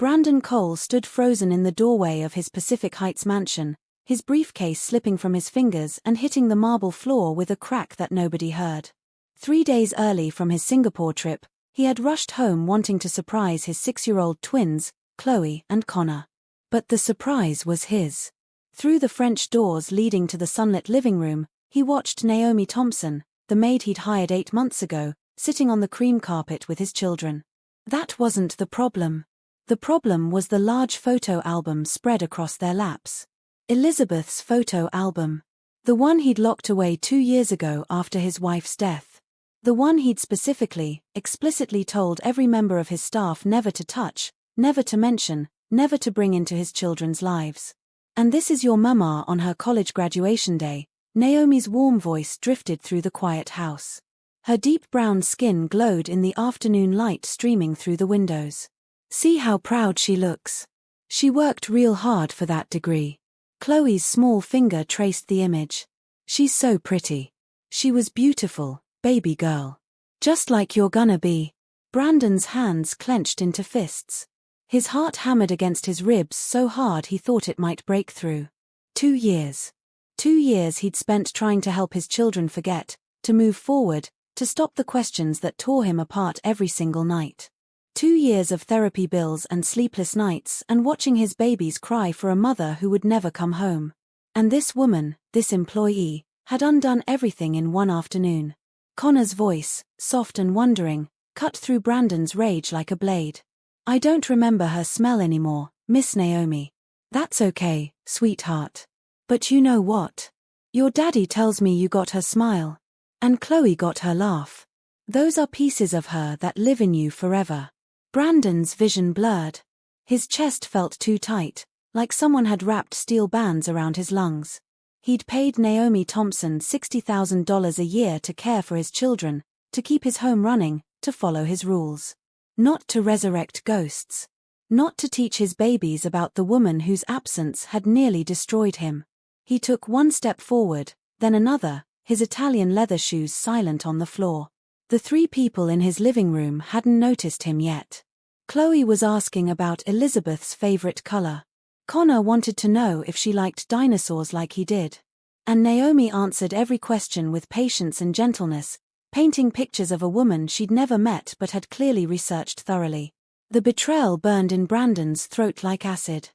Brandon Cole stood frozen in the doorway of his Pacific Heights mansion, his briefcase slipping from his fingers and hitting the marble floor with a crack that nobody heard. 3 days early from his Singapore trip, he had rushed home wanting to surprise his 6-year-old twins, Chloe and Connor. But the surprise was his. Through the French doors leading to the sunlit living room, he watched Naomi Thompson, the maid he'd hired 8 months ago, sitting on the cream carpet with his children. That wasn't the problem. The problem was the large photo album spread across their laps. Elizabeth's photo album. The one he'd locked away 2 years ago after his wife's death. The one he'd specifically, explicitly told every member of his staff never to touch, never to mention, never to bring into his children's lives. "And this is your mama on her college graduation day," Naomi's warm voice drifted through the quiet house. Her deep brown skin glowed in the afternoon light streaming through the windows. "See how proud she looks. She worked real hard for that degree." Chloe's small finger traced the image. "She's so pretty. She was beautiful, baby girl. Just like you're gonna be." Brandon's hands clenched into fists. His heart hammered against his ribs so hard he thought it might break through. 2 years. 2 years he'd spent trying to help his children forget, to move forward, to stop the questions that tore him apart every single night. 2 years of therapy bills and sleepless nights and watching his babies cry for a mother who would never come home. And this woman, this employee, had undone everything in one afternoon. Connor's voice, soft and wondering, cut through Brandon's rage like a blade. "I don't remember her smell anymore, Miss Naomi." "That's okay, sweetheart. But you know what? Your daddy tells me you got her smile. And Chloe got her laugh. Those are pieces of her that live in you forever." Brandon's vision blurred. His chest felt too tight, like someone had wrapped steel bands around his lungs. He'd paid Naomi Thompson $60,000 a year to care for his children, to keep his home running, to follow his rules. Not to resurrect ghosts. Not to teach his babies about the woman whose absence had nearly destroyed him. He took one step forward, then another, his Italian leather shoes silent on the floor. The 3 people in his living room hadn't noticed him yet. Chloe was asking about Elizabeth's favorite color. Connor wanted to know if she liked dinosaurs like he did. And Naomi answered every question with patience and gentleness, painting pictures of a woman she'd never met but had clearly researched thoroughly. The betrayal burned in Brandon's throat like acid.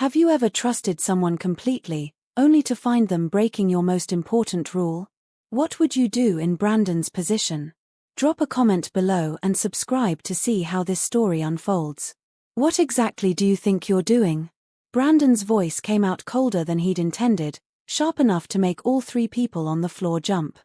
Have you ever trusted someone completely, only to find them breaking your most important rule? What would you do in Brandon's position? Drop a comment below and subscribe to see how this story unfolds. What exactly do you think you're doing? Brandon's voice came out colder than he'd intended, sharp enough to make all 3 people on the floor jump.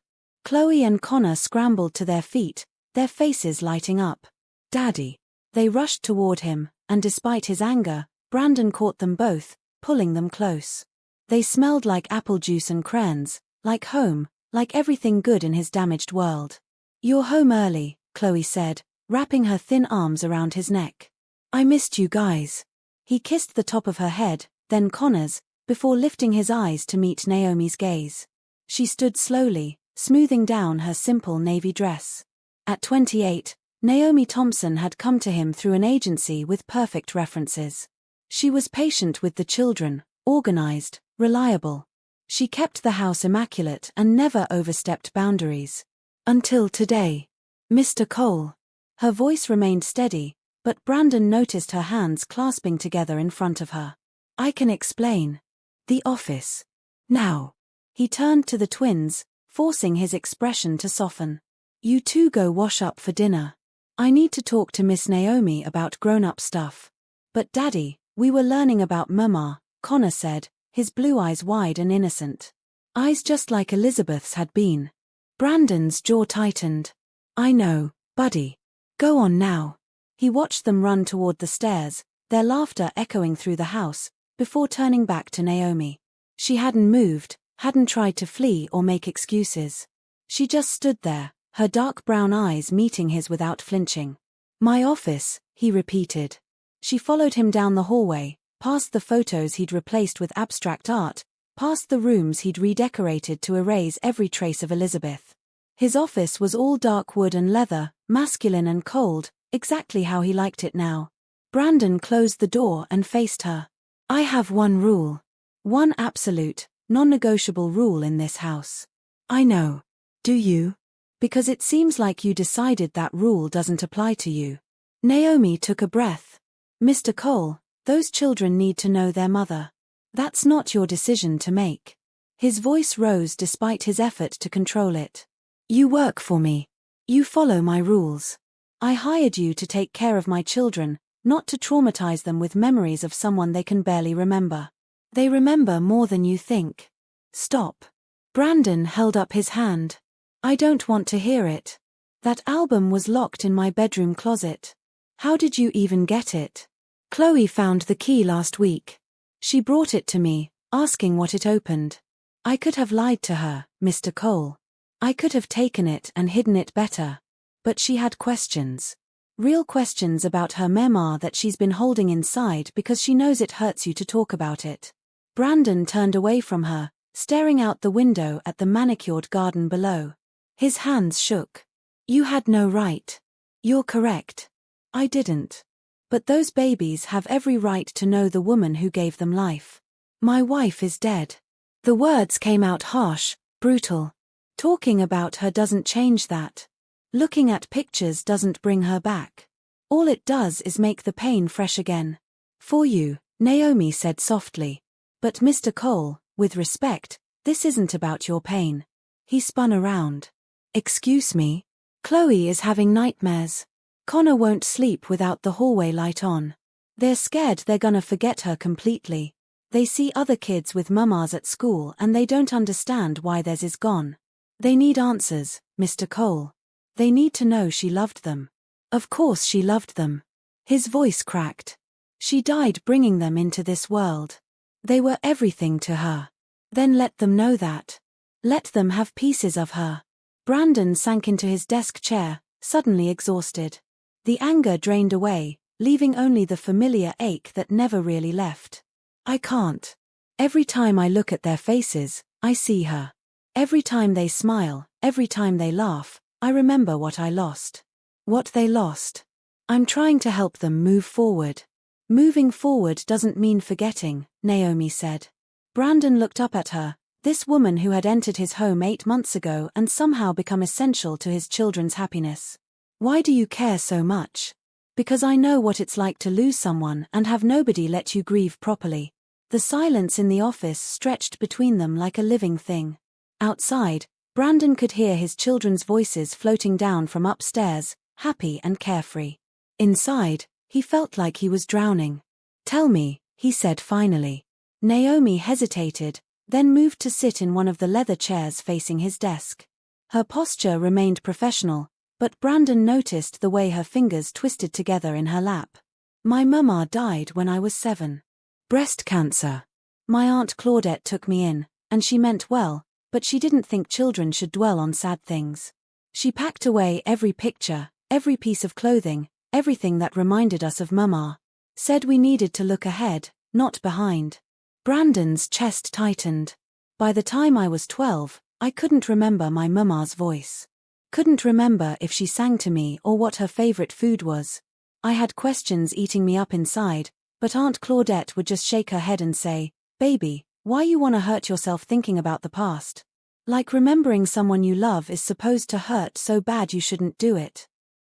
Chloe and Connor scrambled to their feet, their faces lighting up. "Daddy." They rushed toward him, and despite his anger, Brandon caught them both, pulling them close. They smelled like apple juice and crayons, like home, like everything good in his damaged world. "You're home early," Chloe said, wrapping her thin arms around his neck. "I missed you guys." He kissed the top of her head, then Connor's, before lifting his eyes to meet Naomi's gaze. She stood slowly, smoothing down her simple navy dress. At 28, Naomi Thompson had come to him through an agency with perfect references. She was patient with the children, organized, reliable. She kept the house immaculate and never overstepped boundaries. Until today. "Mr. Cole." Her voice remained steady, but Brandon noticed her hands clasping together in front of her. "I can explain. The office. Now." He turned to the twins, forcing his expression to soften. "You two go wash up for dinner. I need to talk to Miss Naomi about grown-up stuff." "But Daddy, we were learning about Mama," Connor said, his blue eyes wide and innocent. Eyes just like Elizabeth's had been. Brandon's jaw tightened. "I know, buddy. Go on now." He watched them run toward the stairs, their laughter echoing through the house, before turning back to Naomi. She hadn't moved, hadn't tried to flee or make excuses. She just stood there, her dark brown eyes meeting his without flinching. "My office," he repeated. She followed him down the hallway, past the photos he'd replaced with abstract art, past the rooms he'd redecorated to erase every trace of Elizabeth. His office was all dark wood and leather, masculine and cold, exactly how he liked it now. Brandon closed the door and faced her. I have one rule. One absolute, non-negotiable rule in this house. I know. Do you? Because it seems like you decided that rule doesn't apply to you. Naomi took a breath. Mr. Cole, those children need to know their mother. That's not your decision to make. His voice rose despite his effort to control it. You work for me. You follow my rules. I hired you to take care of my children, not to traumatize them with memories of someone they can barely remember. They remember more than you think. Stop. Brandon held up his hand. I don't want to hear it. That album was locked in my bedroom closet. How did you even get it? Chloe found the key last week. She brought it to me, asking what it opened. I could have lied to her, Mr. Cole. I could have taken it and hidden it better. But she had questions. Real questions about her memoir that she's been holding inside because she knows it hurts you to talk about it. Brandon turned away from her, staring out the window at the manicured garden below. His hands shook. You had no right. You're correct. I didn't. But those babies have every right to know the woman who gave them life. My wife is dead. The words came out harsh, brutal. Talking about her doesn't change that. Looking at pictures doesn't bring her back. All it does is make the pain fresh again. For you, Naomi said softly. But Mr. Cole, with respect, this isn't about your pain. He spun around. Excuse me? Chloe is having nightmares. Connor won't sleep without the hallway light on. They're scared they're gonna forget her completely. They see other kids with mamas at school and they don't understand why theirs is gone. They need answers, Mr. Cole. They need to know she loved them. Of course she loved them. His voice cracked. She died bringing them into this world. They were everything to her. Then let them know that. Let them have pieces of her. Brandon sank into his desk chair, suddenly exhausted. The anger drained away, leaving only the familiar ache that never really left. I can't. Every time I look at their faces, I see her. Every time they smile, every time they laugh, I remember what I lost. What they lost. I'm trying to help them move forward. Moving forward doesn't mean forgetting, Naomi said. Brandon looked up at her, this woman who had entered his home 8 months ago and somehow become essential to his children's happiness. Why do you care so much? Because I know what it's like to lose someone and have nobody let you grieve properly. The silence in the office stretched between them like a living thing. Outside, Brandon could hear his children's voices floating down from upstairs, happy and carefree. Inside, he felt like he was drowning. Tell me, he said finally. Naomi hesitated, then moved to sit in one of the leather chairs facing his desk. Her posture remained professional, but Brandon noticed the way her fingers twisted together in her lap. My mama died when I was 7. Breast cancer. My Aunt Claudette took me in, and she meant well, but she didn't think children should dwell on sad things. She packed away every picture, every piece of clothing, everything that reminded us of mama. Said we needed to look ahead, not behind. Brandon's chest tightened. By the time I was 12, I couldn't remember my mama's voice. Couldn't remember if she sang to me or what her favorite food was. I had questions eating me up inside, but Aunt Claudette would just shake her head and say, "Baby, why you wanna hurt yourself thinking about the past? Like remembering someone you love is supposed to hurt so bad you shouldn't do it."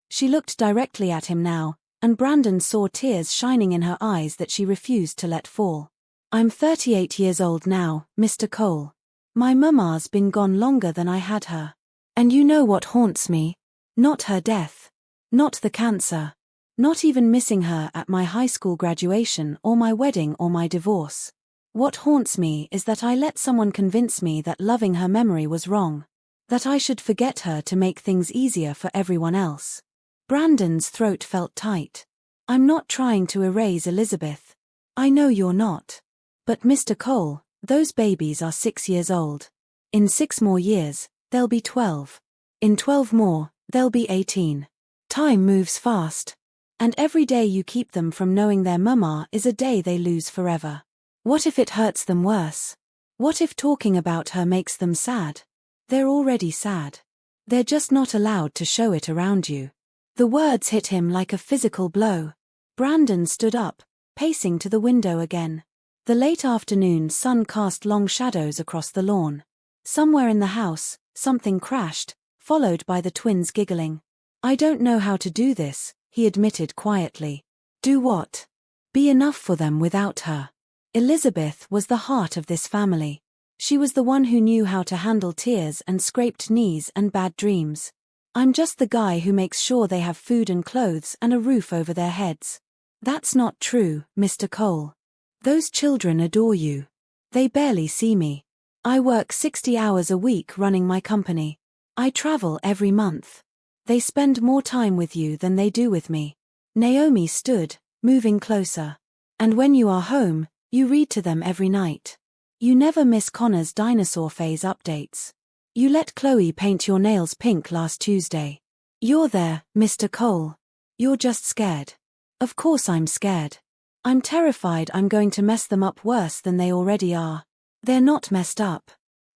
She looked directly at him now, and Brandon saw tears shining in her eyes that she refused to let fall. I'm 38 years old now, Mr. Cole. My mama's been gone longer than I had her. And you know what haunts me? Not her death. Not the cancer. Not even missing her at my high school graduation or my wedding or my divorce. What haunts me is that I let someone convince me that loving her memory was wrong. That I should forget her to make things easier for everyone else. Brandon's throat felt tight. I'm not trying to erase Elizabeth. I know you're not. But Mr. Cole, those babies are 6 years old. In 6 more years, they'll be 12. In 12 more, they'll be 18. Time moves fast. And every day you keep them from knowing their mama is a day they lose forever. What if it hurts them worse? What if talking about her makes them sad? They're already sad. They're just not allowed to show it around you. The words hit him like a physical blow. Brandon stood up, pacing to the window again. The late afternoon sun cast long shadows across the lawn. Somewhere in the house, something crashed, followed by the twins giggling. "I don't know how to do this," he admitted quietly. "Do what?" "Be enough for them without her." Elizabeth was the heart of this family. She was the one who knew how to handle tears and scraped knees and bad dreams. "I'm just the guy who makes sure they have food and clothes and a roof over their heads." "That's not true, Mr. Cole. Those children adore you. They barely see me. I work 60 hours a week running my company. I travel every month. They spend more time with you than they do with me." Naomi stood, moving closer. "And when you are home, you read to them every night. You never miss Connor's dinosaur phase updates. You let Chloe paint your nails pink last Tuesday. You're there, Mr. Cole. You're just scared." "Of course I'm scared. I'm terrified I'm going to mess them up worse than they already are." "They're not messed up.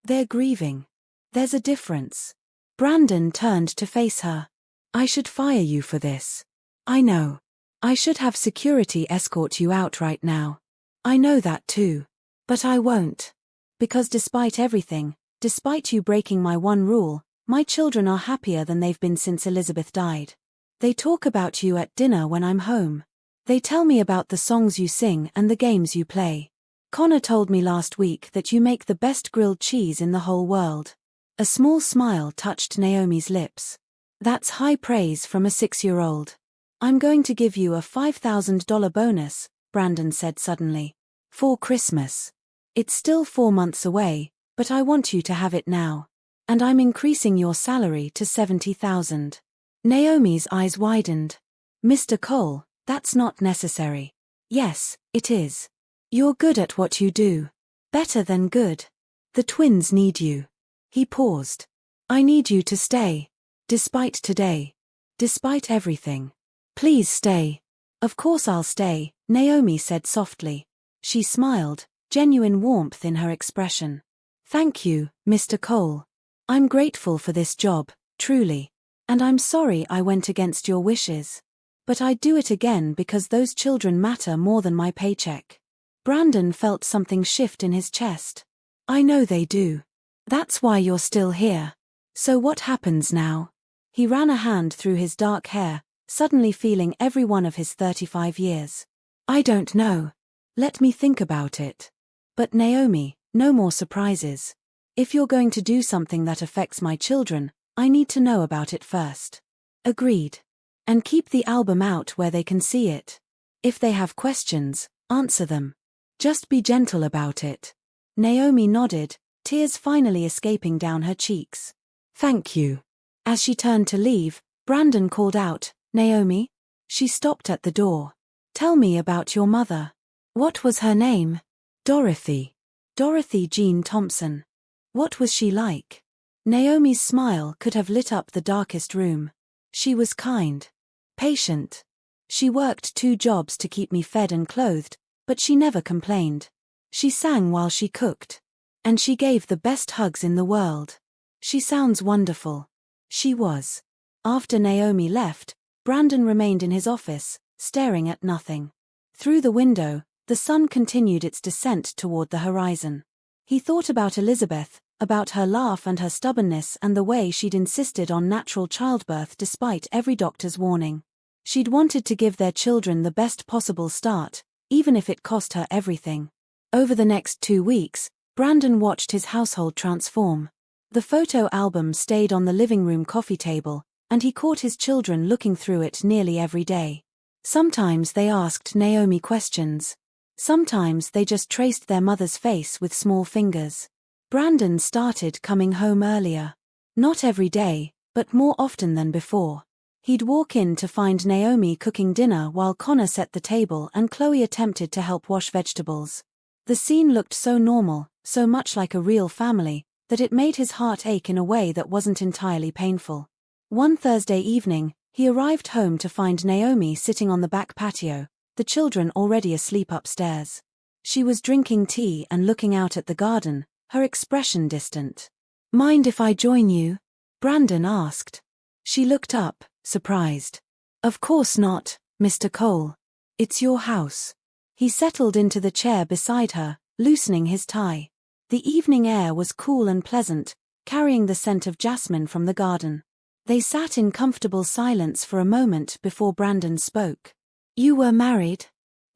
They're grieving. There's a difference." Brandon turned to face her. "I should fire you for this. I know. I should have security escort you out right now. I know that too. But I won't. Because despite everything, despite you breaking my one rule, my children are happier than they've been since Elizabeth died. They talk about you at dinner when I'm home. They tell me about the songs you sing and the games you play. Connor told me last week that you make the best grilled cheese in the whole world." A small smile touched Naomi's lips. "That's high praise from a 6-year-old. I'm going to give you a $5,000 bonus," Brandon said suddenly. "For Christmas. It's still 4 months away, but I want you to have it now. And I'm increasing your salary to $70,000. Naomi's eyes widened. "Mr. Cole, that's not necessary." "Yes, it is. You're good at what you do. Better than good. The twins need you." He paused. "I need you to stay. Despite today. Despite everything. Please stay." "Of course I'll stay," Naomi said softly. She smiled, genuine warmth in her expression. "Thank you, Mr. Cole. I'm grateful for this job, truly. And I'm sorry I went against your wishes. But I'd do it again because those children matter more than my paycheck." Brandon felt something shift in his chest. "I know they do. That's why you're still here. So what happens now?" He ran a hand through his dark hair, suddenly feeling every one of his 35 years. "I don't know. Let me think about it. But Naomi, no more surprises. If you're going to do something that affects my children, I need to know about it first." "Agreed. And keep the album out where they can see it. If they have questions, answer them. Just be gentle about it." Naomi nodded, tears finally escaping down her cheeks. "Thank you." As she turned to leave, Brandon called out, "Naomi?" She stopped at the door. "Tell me about your mother." "What was her name?" "Dorothy. Dorothy Jean Thompson." "What was she like?" Naomi's smile could have lit up the darkest room. "She was kind. Patient. She worked 2 jobs to keep me fed and clothed, but she never complained. She sang while she cooked. And she gave the best hugs in the world. She sounds wonderful." She was. After Naomi left, Brandon remained in his office, staring at nothing. Through the window, the sun continued its descent toward the horizon. He thought about Elizabeth, about her laugh and her stubbornness and the way she'd insisted on natural childbirth despite every doctor's warning. She'd wanted to give their children the best possible start, even if it cost her everything. Over the next 2 weeks, Brandon watched his household transform. The photo album stayed on the living room coffee table, and he caught his children looking through it nearly every day. Sometimes they asked Naomi questions. Sometimes they just traced their mother's face with small fingers. Brandon started coming home earlier. Not every day, but more often than before. He'd walk in to find Naomi cooking dinner while Connor set the table and Chloe attempted to help wash vegetables. The scene looked so normal, so much like a real family, that it made his heart ache in a way that wasn't entirely painful. One Thursday evening, he arrived home to find Naomi sitting on the back patio, the children already asleep upstairs. She was drinking tea and looking out at the garden, her expression distant. "Mind if I join you?" Brandon asked. She looked up, surprised. "Of course not, Mr. Cole. It's your house. He settled into the chair beside her, loosening his tie. The evening air was cool and pleasant, carrying the scent of jasmine from the garden. They sat in comfortable silence for a moment before Brandon spoke. You were married?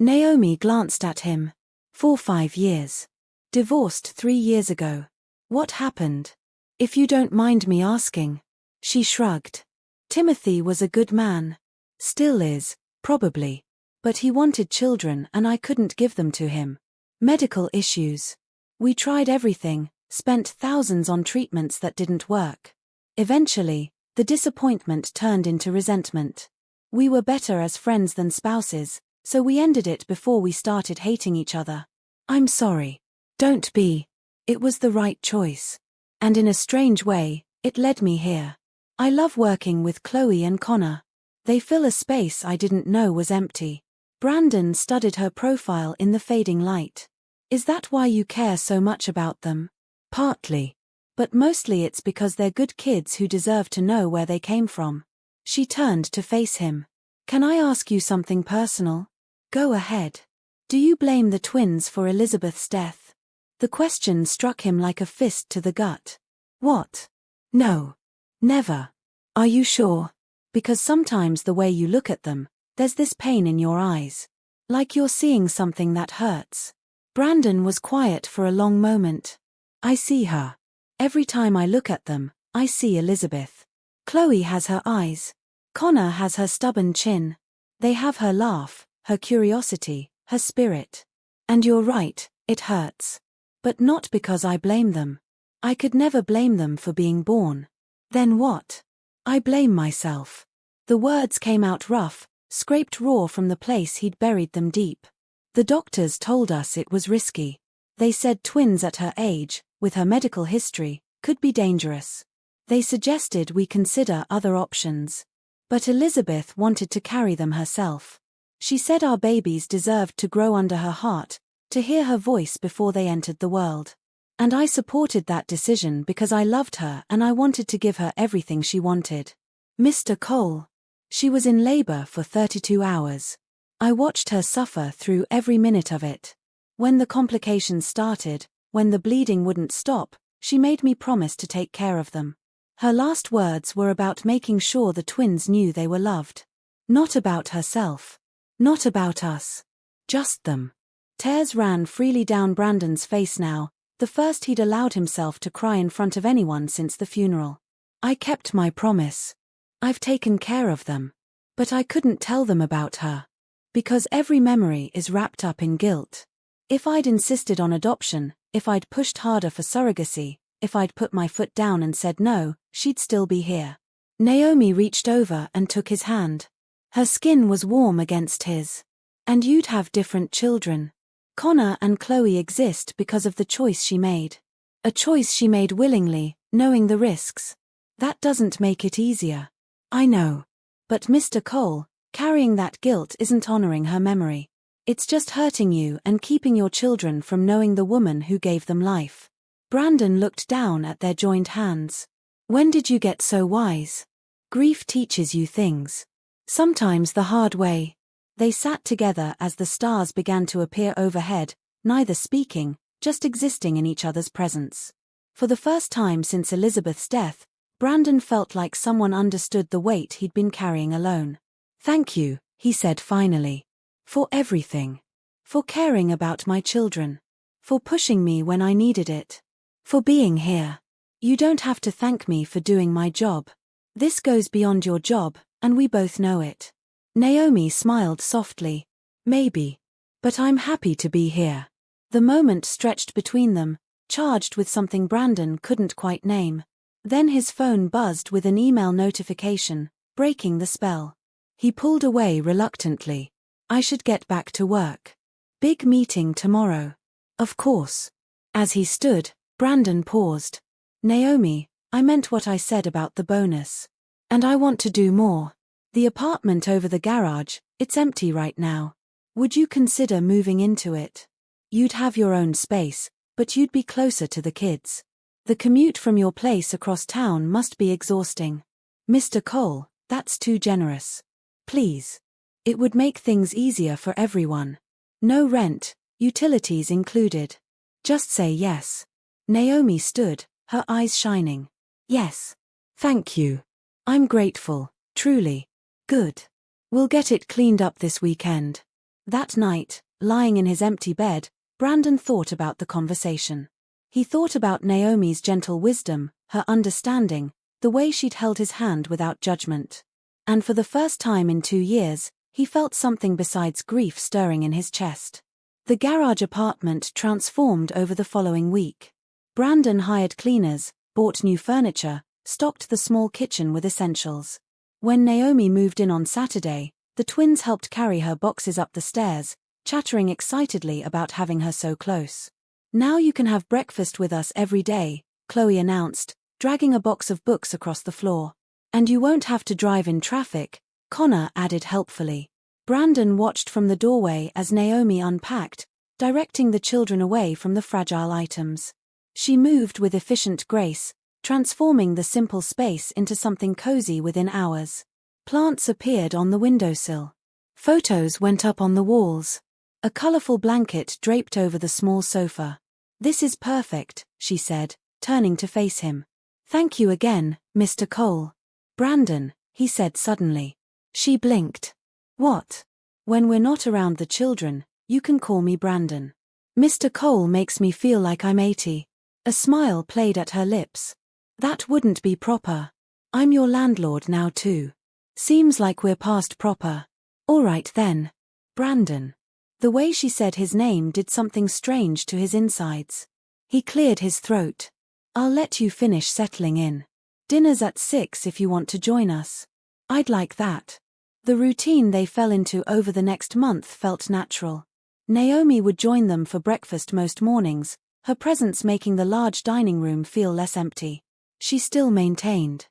Naomi glanced at him. For 5 years. Divorced 3 years ago. What happened? If you don't mind me asking. She shrugged. Timothy was a good man. Still is, probably. But he wanted children and I couldn't give them to him. Medical issues. We tried everything, spent thousands on treatments that didn't work. Eventually, the disappointment turned into resentment. We were better as friends than spouses, so we ended it before we started hating each other. I'm sorry. Don't be. It was the right choice. And in a strange way, it led me here. I love working with Chloe and Connor. They fill a space I didn't know was empty. Brandon studied her profile in the fading light. Is that why you care so much about them? Partly. But mostly it's because they're good kids who deserve to know where they came from. She turned to face him. Can I ask you something personal? Go ahead. Do you blame the twins for Elizabeth's death? The question struck him like a fist to the gut. What? No. Never. Are you sure? Because sometimes the way you look at them, there's this pain in your eyes. Like you're seeing something that hurts. Brandon was quiet for a long moment. I see her. Every time I look at them, I see Elizabeth. Chloe has her eyes. Connor has her stubborn chin. They have her laugh, her curiosity, her spirit. And you're right, it hurts. But not because I blame them. I could never blame them for being born. Then what? I blame myself. The words came out rough, scraped raw from the place he'd buried them deep. The doctors told us it was risky. They said twins at her age, with her medical history, could be dangerous. They suggested we consider other options. But Elizabeth wanted to carry them herself. She said our babies deserved to grow under her heart, to hear her voice before they entered the world. And I supported that decision because I loved her and I wanted to give her everything she wanted. Mr. Cole. She was in labor for 32 hours. I watched her suffer through every minute of it. When the complications started, when the bleeding wouldn't stop, she made me promise to take care of them. Her last words were about making sure the twins knew they were loved. Not about herself. Not about us. Just them. Tears ran freely down Brandon's face now, the first he'd allowed himself to cry in front of anyone since the funeral. I kept my promise. I've taken care of them. But I couldn't tell them about her. Because every memory is wrapped up in guilt. If I'd insisted on adoption, if I'd pushed harder for surrogacy, if I'd put my foot down and said no, she'd still be here. Naomi reached over and took his hand. Her skin was warm against his. And you'd have different children. Connor and Chloe exist because of the choice she made. A choice she made willingly, knowing the risks. That doesn't make it easier. I know. But Mr. Cole, carrying that guilt isn't honoring her memory. It's just hurting you and keeping your children from knowing the woman who gave them life. Brandon looked down at their joined hands. When did you get so wise? Grief teaches you things. Sometimes the hard way. They sat together as the stars began to appear overhead, neither speaking, just existing in each other's presence. For the first time since Elizabeth's death, Brandon felt like someone understood the weight he'd been carrying alone. Thank you, he said finally. For everything. For caring about my children. For pushing me when I needed it. For being here. You don't have to thank me for doing my job. This goes beyond your job, and we both know it. Naomi smiled softly. Maybe. But I'm happy to be here. The moment stretched between them, charged with something Brandon couldn't quite name. Then his phone buzzed with an email notification, breaking the spell. He pulled away reluctantly. I should get back to work. Big meeting tomorrow. Of course. As he stood, Brandon paused. Naomi, I meant what I said about the bonus. And I want to do more. The apartment over the garage, it's empty right now. Would you consider moving into it? You'd have your own space, but you'd be closer to the kids. The commute from your place across town must be exhausting. Mr. Cole, that's too generous. Please. It would make things easier for everyone. No rent, utilities included. Just say yes. Naomi stood, her eyes shining. Yes. Thank you. I'm grateful, truly. Good. We'll get it cleaned up this weekend. That night, lying in his empty bed, Brandon thought about the conversation. He thought about Naomi's gentle wisdom, her understanding, the way she'd held his hand without judgment. And for the first time in 2 years, he felt something besides grief stirring in his chest. The garage apartment transformed over the following week. Brandon hired cleaners, bought new furniture, stocked the small kitchen with essentials. When Naomi moved in on Saturday, the twins helped carry her boxes up the stairs, chattering excitedly about having her so close. "Now you can have breakfast with us every day," Chloe announced, dragging a box of books across the floor. "And you won't have to drive in traffic," Connor added helpfully. Brandon watched from the doorway as Naomi unpacked, directing the children away from the fragile items. She moved with efficient grace, transforming the simple space into something cozy within hours. Plants appeared on the windowsill. Photos went up on the walls. A colorful blanket draped over the small sofa. "This is perfect," she said, turning to face him. "Thank you again, Mr. Cole." "Brandon," he said suddenly. She blinked. "What?" "When we're not around the children, you can call me Brandon. Mr. Cole makes me feel like I'm 80. A smile played at her lips. "That wouldn't be proper. I'm your landlord now too. Seems like we're past proper." "All right then. Brandon." The way she said his name did something strange to his insides. He cleared his throat. "I'll let you finish settling in. Dinner's at 6 if you want to join us." "I'd like that." The routine they fell into over the next month felt natural. Naomi would join them for breakfast most mornings, her presence making the large dining room feel less empty. She still maintained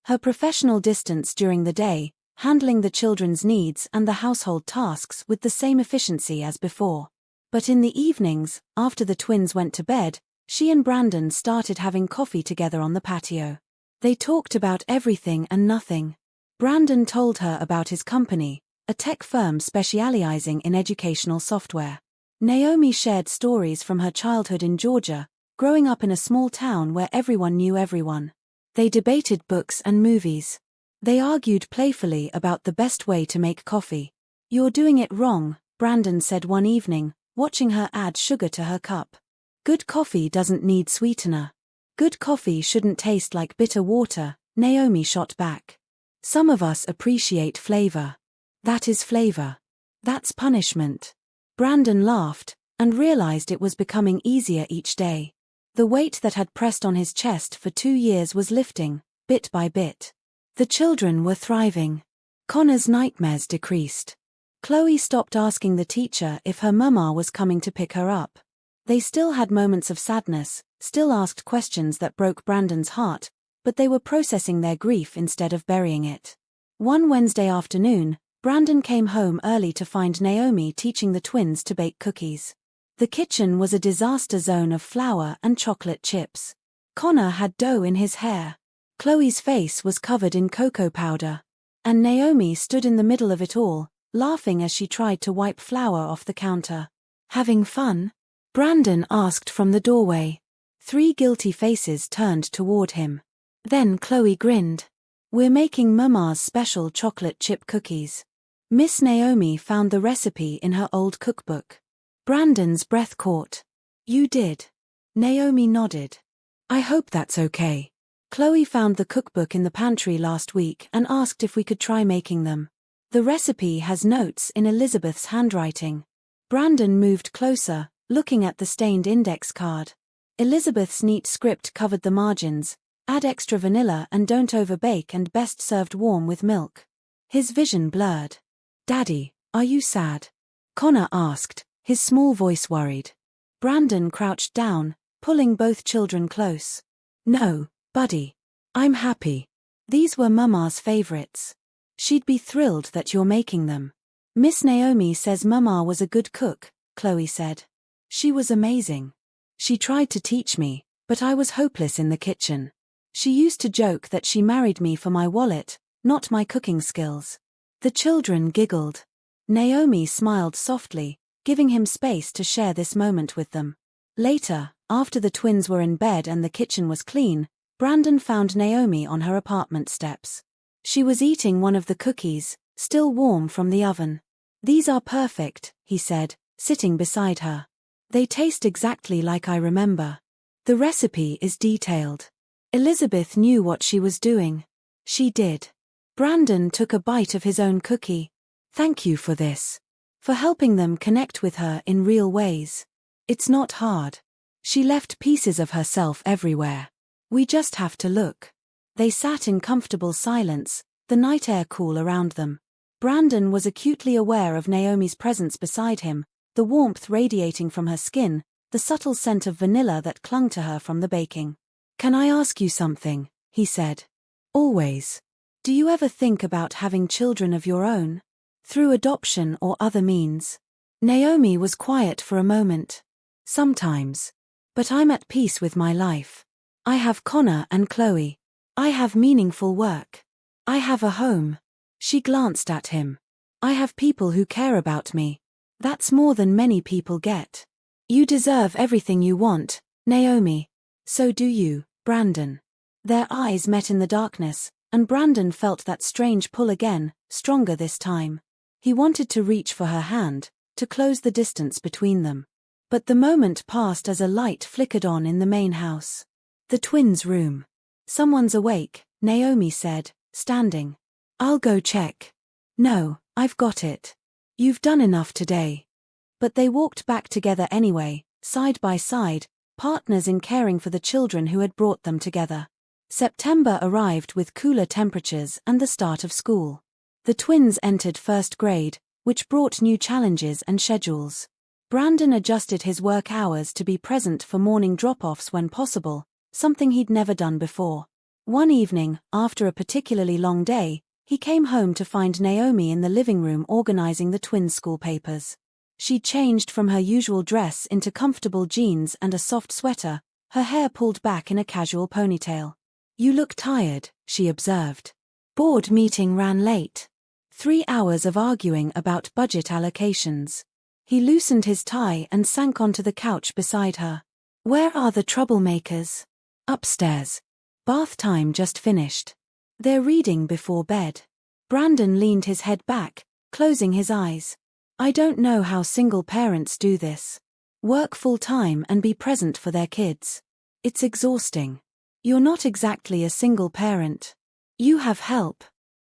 her professional distance during the day, handling the children's needs and the household tasks with the same efficiency as before. But in the evenings, after the twins went to bed, she and Brandon started having coffee together on the patio. They talked about everything and nothing. Brandon told her about his company, a tech firm specializing in educational software. Naomi shared stories from her childhood in Georgia, growing up in a small town where everyone knew everyone. They debated books and movies. They argued playfully about the best way to make coffee. "You're doing it wrong," Brandon said one evening, watching her add sugar to her cup. "Good coffee doesn't need sweetener. Good coffee shouldn't taste like bitter water," Naomi shot back. "Some of us appreciate flavor. That is flavor. That's punishment." Brandon laughed, and realized it was becoming easier each day. The weight that had pressed on his chest for 2 years was lifting, bit by bit. The children were thriving. Connor's nightmares decreased. Chloe stopped asking the teacher if her mama was coming to pick her up. They still had moments of sadness, still asked questions that broke Brandon's heart, but they were processing their grief instead of burying it. One Wednesday afternoon, Brandon came home early to find Naomi teaching the twins to bake cookies. The kitchen was a disaster zone of flour and chocolate chips. Connor had dough in his hair. Chloe's face was covered in cocoa powder. And Naomi stood in the middle of it all, laughing as she tried to wipe flour off the counter. "Having fun?" Brandon asked from the doorway. 3 guilty faces turned toward him. Then Chloe grinned. "We're making Mama's special chocolate chip cookies." Miss Naomi found the recipe in her old cookbook. Brandon's breath caught. "You did?" Naomi nodded. "I hope that's okay. Chloe found the cookbook in the pantry last week and asked if we could try making them. The recipe has notes in Elizabeth's handwriting." Brandon moved closer, looking at the stained index card. Elizabeth's neat script covered the margins: "Add extra vanilla and don't overbake and best served warm with milk." His vision blurred. "Daddy, are you sad?" Connor asked, his small voice worried. Brandon crouched down, pulling both children close. "No, buddy. I'm happy. These were Mama's favorites. She'd be thrilled that you're making them." "Miss Naomi says Mama was a good cook," Chloe said. "She was amazing. She tried to teach me, but I was hopeless in the kitchen. She used to joke that she married me for my wallet, not my cooking skills." The children giggled. Naomi smiled softly, giving him space to share this moment with them. Later, after the twins were in bed and the kitchen was clean, Brandon found Naomi on her apartment steps. She was eating one of the cookies, still warm from the oven. "These are perfect," he said, sitting beside her. "They taste exactly like I remember. The recipe is detailed." Elizabeth knew what she was doing. She did. Brandon took a bite of his own cookie. "Thank you for this. For helping them connect with her in real ways. It's not hard. She left pieces of herself everywhere. We just have to look." They sat in comfortable silence, the night air cool around them. Brandon was acutely aware of Naomi's presence beside him, the warmth radiating from her skin, the subtle scent of vanilla that clung to her from the baking. "Can I ask you something?" he said. "Always. Do you ever think about having children of your own? Through adoption or other means?" Naomi was quiet for a moment. "Sometimes. But I'm at peace with my life. I have Connor and Chloe. I have meaningful work. I have a home." She glanced at him. "I have people who care about me. That's more than many people get." "You deserve everything you want, Naomi. So do you, Brandon." Their eyes met in the darkness, and Brandon felt that strange pull again, stronger this time. He wanted to reach for her hand, to close the distance between them. But the moment passed as a light flickered on in the main house. The twins' room. "Someone's awake," Naomi said, standing. "I'll go check." "No, I've got it. You've done enough today." But they walked back together anyway, side by side, partners in caring for the children who had brought them together. September arrived with cooler temperatures and the start of school. The twins entered first grade, which brought new challenges and schedules. Brandon adjusted his work hours to be present for morning drop-offs when possible, something he'd never done before. One evening, after a particularly long day, he came home to find Naomi in the living room organizing the twins' school papers. She'd changed from her usual dress into comfortable jeans and a soft sweater, her hair pulled back in a casual ponytail. "You look tired," she observed. "Board meeting ran late. 3 hours of arguing about budget allocations." He loosened his tie and sank onto the couch beside her. "Where are the troublemakers?" "Upstairs. Bath time just finished. They're reading before bed." Brandon leaned his head back, closing his eyes. "I don't know how single parents do this. Work full-time and be present for their kids. It's exhausting." "You're not exactly a single parent. You have help.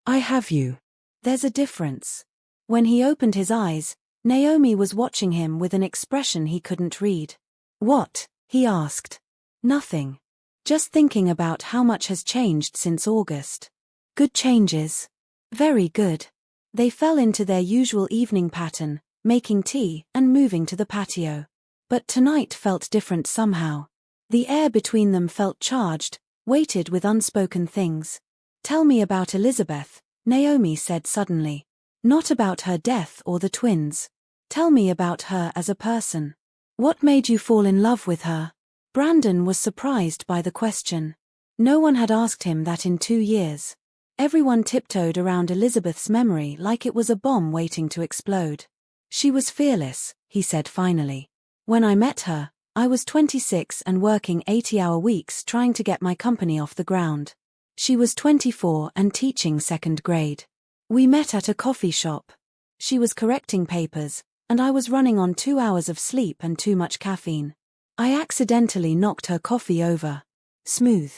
I have you. There's a difference." When he opened his eyes, Naomi was watching him with an expression he couldn't read. "What?" he asked. "Nothing. Just thinking about how much has changed since August." "Good changes." "Very good." They fell into their usual evening pattern, making tea and moving to the patio. But tonight felt different somehow. The air between them felt charged, weighted with unspoken things. "Tell me about Elizabeth," Naomi said suddenly. "Not about her death or the twins. Tell me about her as a person. What made you fall in love with her?" Brandon was surprised by the question. No one had asked him that in 2 years. Everyone tiptoed around Elizabeth's memory like it was a bomb waiting to explode. "She was fearless," he said finally. "When I met her, I was 26 and working 80-hour weeks trying to get my company off the ground. She was 24 and teaching second grade. We met at a coffee shop. She was correcting papers, and I was running on 2 hours of sleep and too much caffeine. I accidentally knocked her coffee over. Smooth."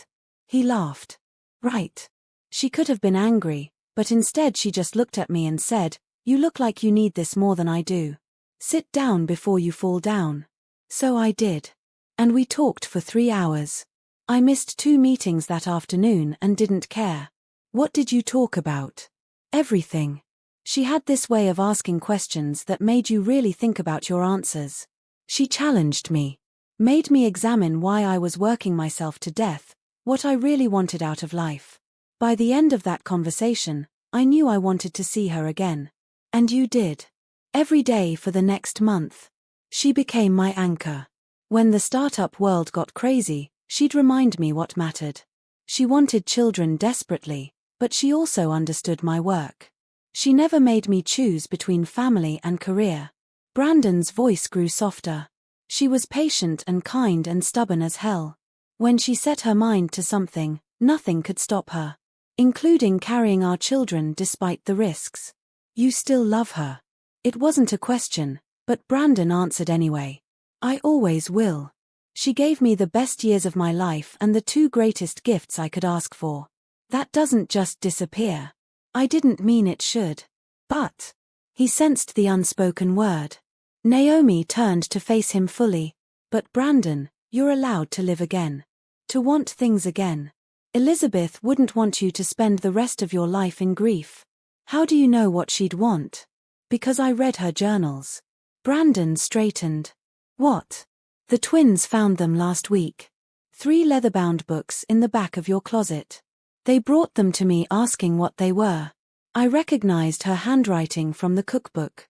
He laughed. "Right. She could have been angry, but instead she just looked at me and said, 'You look like you need this more than I do. Sit down before you fall down.' So I did. And we talked for 3 hours. I missed 2 meetings that afternoon and didn't care." "What did you talk about?" "Everything." She had this way of asking questions that made you really think about your answers. She challenged me. Made me examine why I was working myself to death, what I really wanted out of life. By the end of that conversation, I knew I wanted to see her again. And you did. Every day for the next month. She became my anchor. When the startup world got crazy, she'd remind me what mattered. She wanted children desperately, but she also understood my work. She never made me choose between family and career. Brandon's voice grew softer. She was patient and kind and stubborn as hell. When she set her mind to something, nothing could stop her, including carrying our children despite the risks. You still love her. It wasn't a question, but Brandon answered anyway. I always will. She gave me the best years of my life and the two greatest gifts I could ask for. That doesn't just disappear. I didn't mean it should. But he sensed the unspoken word. Naomi turned to face him fully. But Brandon, you're allowed to live again. To want things again. Elizabeth wouldn't want you to spend the rest of your life in grief. How do you know what she'd want? Because I read her journals. Brandon straightened. What? The twins found them last week. 3 leather-bound books in the back of your closet. They brought them to me asking what they were. I recognized her handwriting from the cookbook.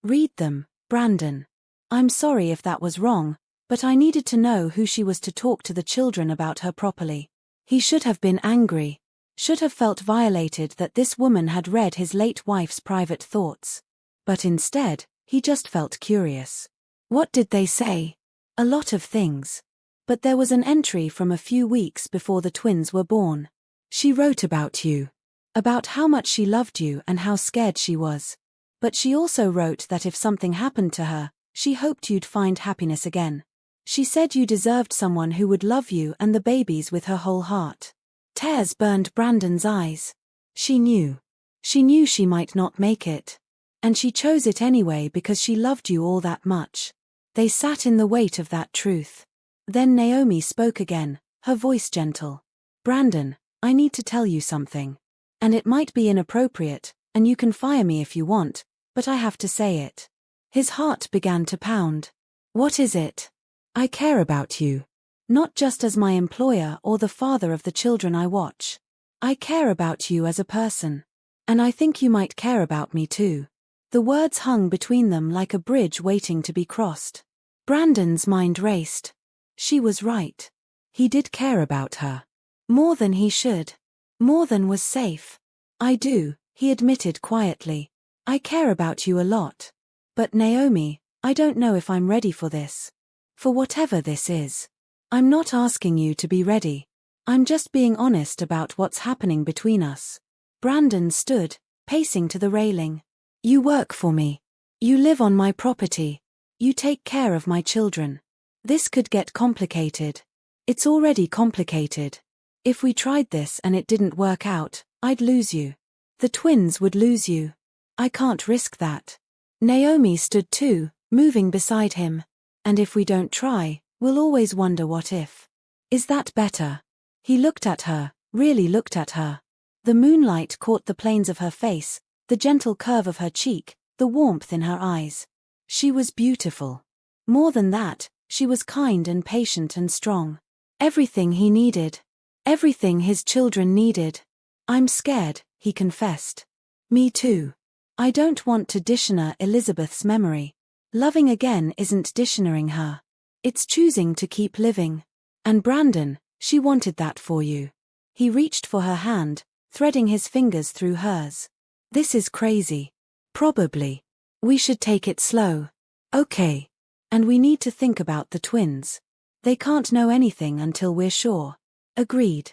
Read them, Brandon. I'm sorry if that was wrong, but I needed to know who she was to talk to the children about her properly. He should have been angry. Should have felt violated that this woman had read his late wife's private thoughts. But instead, he just felt curious. What did they say? A lot of things. But there was an entry from a few weeks before the twins were born. She wrote about you. About how much she loved you and how scared she was. But she also wrote that if something happened to her, she hoped you'd find happiness again. She said you deserved someone who would love you and the babies with her whole heart. Tears burned Brandon's eyes. She knew. She knew she might not make it. And she chose it anyway because she loved you all that much. They sat in the weight of that truth. Then Naomi spoke again, her voice gentle. Brandon, I need to tell you something. And it might be inappropriate, and you can fire me if you want, but I have to say it. His heart began to pound. What is it? I care about you. Not just as my employer or the father of the children I watch. I care about you as a person. And I think you might care about me too. The words hung between them like a bridge waiting to be crossed. Brandon's mind raced. She was right. He did care about her. More than he should. More than was safe. I do, he admitted quietly. I care about you a lot. But Naomi, I don't know if I'm ready for this. For whatever this is. I'm not asking you to be ready. I'm just being honest about what's happening between us. Brandon stood, pacing to the railing. You work for me. You live on my property. You take care of my children. This could get complicated. It's already complicated. If we tried this and it didn't work out, I'd lose you. The twins would lose you. I can't risk that. Naomi stood too, moving beside him. And if we don't try, we'll always wonder what if. Is that better? He looked at her, really looked at her. The moonlight caught the planes of her face, the gentle curve of her cheek, the warmth in her eyes. She was beautiful. More than that, she was kind and patient and strong. Everything he needed. Everything his children needed. I'm scared, he confessed. Me too. I don't want to dishonor Elizabeth's memory. Loving again isn't dishonoring her. It's choosing to keep living. And Brandon, she wanted that for you. He reached for her hand, threading his fingers through hers. This is crazy. Probably. We should take it slow. Okay. And we need to think about the twins. They can't know anything until we're sure. Agreed.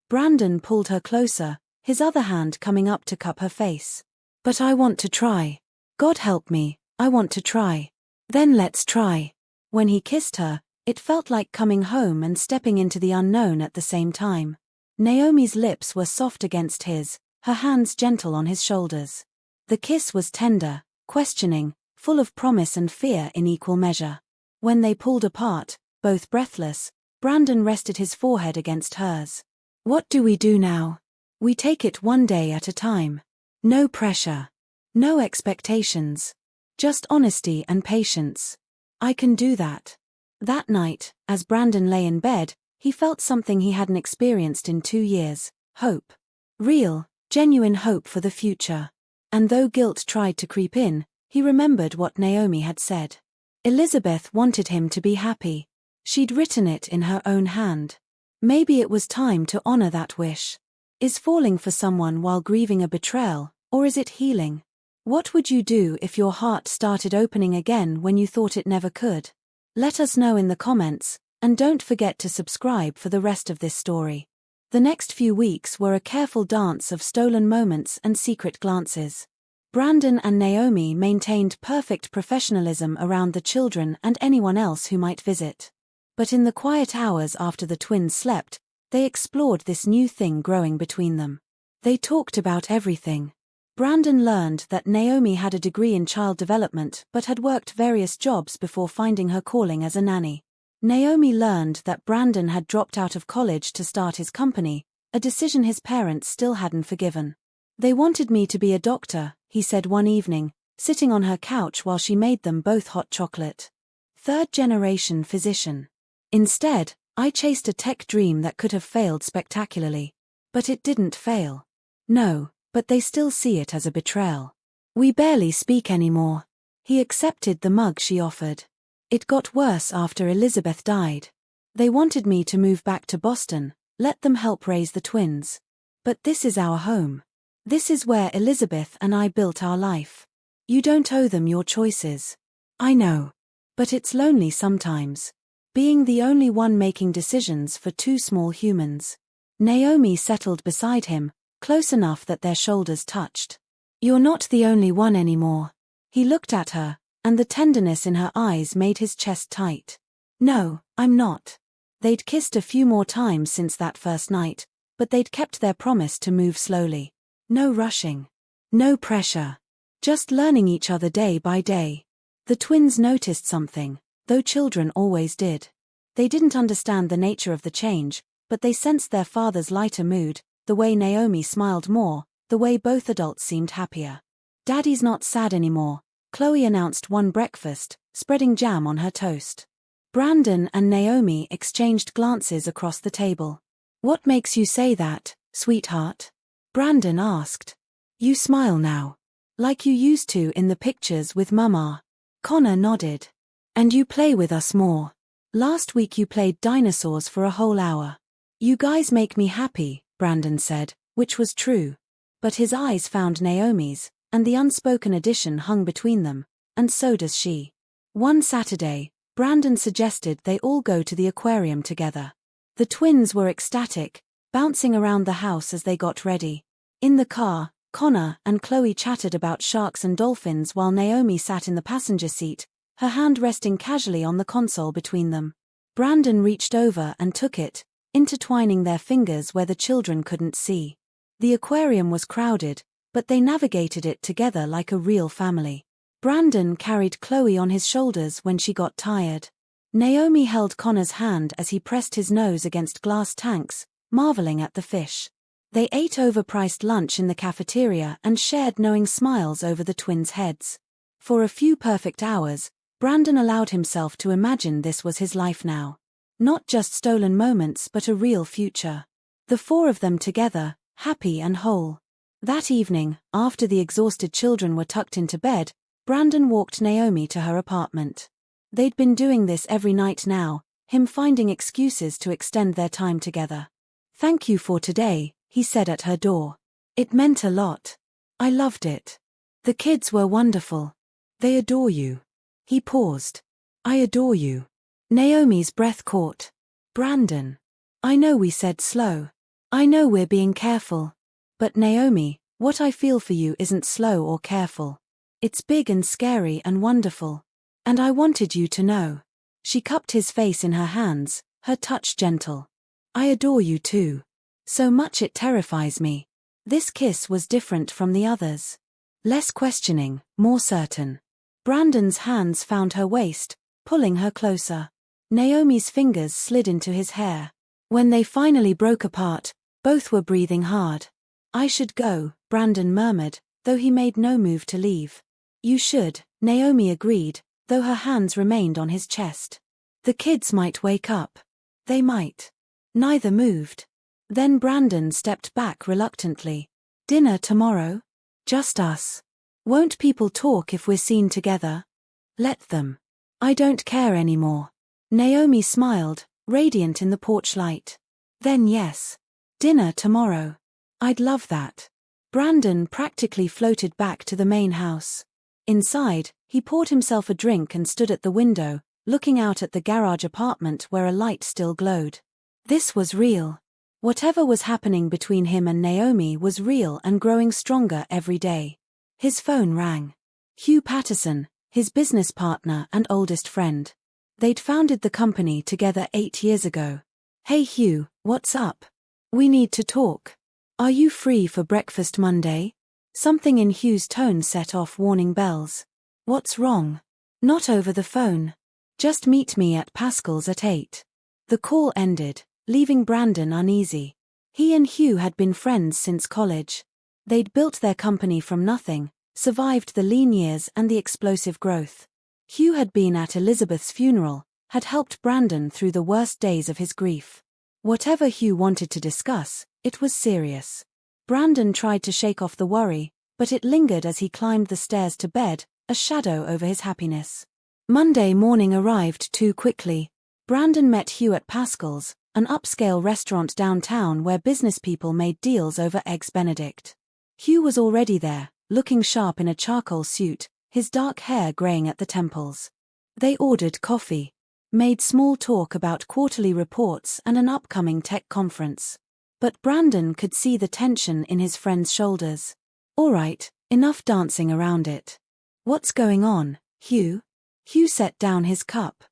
Brandon pulled her closer, his other hand coming up to cup her face. But I want to try. God help me, I want to try. Then let's try. When he kissed her, it felt like coming home and stepping into the unknown at the same time. Naomi's lips were soft against his, her hands gentle on his shoulders. The kiss was tender, questioning, full of promise and fear in equal measure. When they pulled apart, both breathless, Brandon rested his forehead against hers. What do we do now? We take it one day at a time. No pressure. No expectations. Just honesty and patience. I can do that. That night, as Brandon lay in bed, he felt something he hadn't experienced in 2 years, hope. Real, genuine hope for the future. And though guilt tried to creep in, he remembered what Naomi had said. Elizabeth wanted him to be happy. She'd written it in her own hand. Maybe it was time to honor that wish. Is falling for someone while grieving a betrayal, Or is it healing? What would you do if your heart started opening again when you thought it never could? Let us know in the comments, and don't forget to subscribe for the rest of this story. The next few weeks were a careful dance of stolen moments and secret glances. Brandon and Naomi maintained perfect professionalism around the children and anyone else who might visit. But in the quiet hours after the twins slept, they explored this new thing growing between them. They talked about everything. Brandon learned that Naomi had a degree in child development but had worked various jobs before finding her calling as a nanny. Naomi learned that Brandon had dropped out of college to start his company, a decision his parents still hadn't forgiven. They wanted me to be a doctor, he said one evening, sitting on her couch while she made them both hot chocolate. Third-generation physician. Instead, I chased a tech dream that could have failed spectacularly. But it didn't fail. No, but they still see it as a betrayal. We barely speak anymore. He accepted the mug she offered. It got worse after Elizabeth died. They wanted me to move back to Boston, let them help raise the twins. But this is our home. This is where Elizabeth and I built our life. You don't owe them your choices. I know. But it's lonely sometimes. Being the only one making decisions for two small humans. Naomi settled beside him, close enough that their shoulders touched. You're not the only one anymore. He looked at her, and the tenderness in her eyes made his chest tight. No, I'm not. They'd kissed a few more times since that first night, but they'd kept their promise to move slowly. No rushing. No pressure. Just learning each other day by day. The twins noticed something, though children always did. They didn't understand the nature of the change, but they sensed their father's lighter mood, the way Naomi smiled more, the way both adults seemed happier. Daddy's not sad anymore, Chloe announced one breakfast, spreading jam on her toast. Brandon and Naomi exchanged glances across the table. What makes you say that, sweetheart? Brandon asked. You smile now. Like you used to in the pictures with Mama. Connor nodded. And you play with us more. Last week you played dinosaurs for a whole hour. You guys make me happy, Brandon said, which was true. But his eyes found Naomi's, and the unspoken addition hung between them, and so does she. One Saturday, Brandon suggested they all go to the aquarium together. The twins were ecstatic, bouncing around the house as they got ready. In the car, Connor and Chloe chatted about sharks and dolphins while Naomi sat in the passenger seat, her hand resting casually on the console between them. Brandon reached over and took it, intertwining their fingers where the children couldn't see. The aquarium was crowded, but they navigated it together like a real family. Brandon carried Chloe on his shoulders when she got tired. Naomi held Connor's hand as he pressed his nose against glass tanks, marveling at the fish. They ate overpriced lunch in the cafeteria and shared knowing smiles over the twins' heads. For a few perfect hours, Brandon allowed himself to imagine this was his life now. Not just stolen moments but a real future. The four of them together, happy and whole. That evening, after the exhausted children were tucked into bed, Brandon walked Naomi to her apartment. They'd been doing this every night now, him finding excuses to extend their time together. Thank you for today, he said at her door. It meant a lot. I loved it. The kids were wonderful. They adore you. He paused. I adore you. Naomi's breath caught. Brandon. I know we said slow. I know we're being careful. But Naomi, what I feel for you isn't slow or careful. It's big and scary and wonderful. And I wanted you to know. She cupped his face in her hands, her touch gentle. I adore you too. So much it terrifies me. This kiss was different from the others. Less questioning, more certain. Brandon's hands found her waist, pulling her closer. Naomi's fingers slid into his hair. When they finally broke apart, both were breathing hard. I should go, Brandon murmured, though he made no move to leave. You should, Naomi agreed, though her hands remained on his chest. The kids might wake up. They might. Neither moved. Then Brandon stepped back reluctantly. Dinner tomorrow? Just us. Won't people talk if we're seen together? Let them. I don't care anymore. Naomi smiled, radiant in the porch light. Then yes. Dinner tomorrow. I'd love that. Brandon practically floated back to the main house. Inside, he poured himself a drink and stood at the window, looking out at the garage apartment where a light still glowed. This was real. Whatever was happening between him and Naomi was real and growing stronger every day. His phone rang. Hugh Patterson, his business partner and oldest friend. They'd founded the company together 8 years ago. "Hey Hugh, what's up? We need to talk. Are you free for breakfast Monday?" Something in Hugh's tone set off warning bells. "What's wrong?" "Not over the phone. Just meet me at Pascal's at 8. The call ended, leaving Brandon uneasy. He and Hugh had been friends since college. They'd built their company from nothing, survived the lean years and the explosive growth. Hugh had been at Elizabeth's funeral, had helped Brandon through the worst days of his grief. Whatever Hugh wanted to discuss, it was serious. Brandon tried to shake off the worry, but it lingered as he climbed the stairs to bed, a shadow over his happiness. Monday morning arrived too quickly. Brandon met Hugh at Pascal's, an upscale restaurant downtown where businesspeople made deals over Eggs Benedict. Hugh was already there, looking sharp in a charcoal suit, his dark hair graying at the temples. They ordered coffee, made small talk about quarterly reports and an upcoming tech conference. But Brandon could see the tension in his friend's shoulders. "All right, enough dancing around it. What's going on, Hugh?" Hugh set down his cup.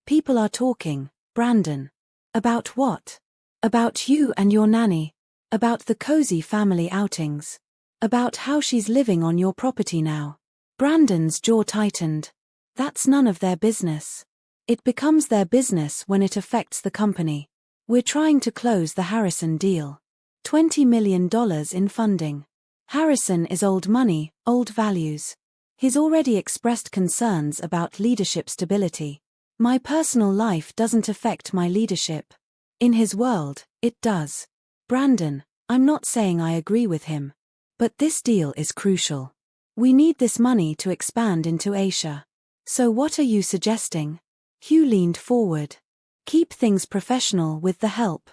"People are talking, Brandon." "About what?" "About you and your nanny. About the cozy family outings. About how she's living on your property now." Brandon's jaw tightened. "That's none of their business." "It becomes their business when it affects the company. We're trying to close the Harrison deal. $20 million in funding. Harrison is old money, old values. He's already expressed concerns about leadership stability. My personal life doesn't affect my leadership. In his world, it does. Brandon, I'm not saying I agree with him. But this deal is crucial. We need this money to expand into Asia. So what are you suggesting?" Hugh leaned forward. "Keep things professional with the help.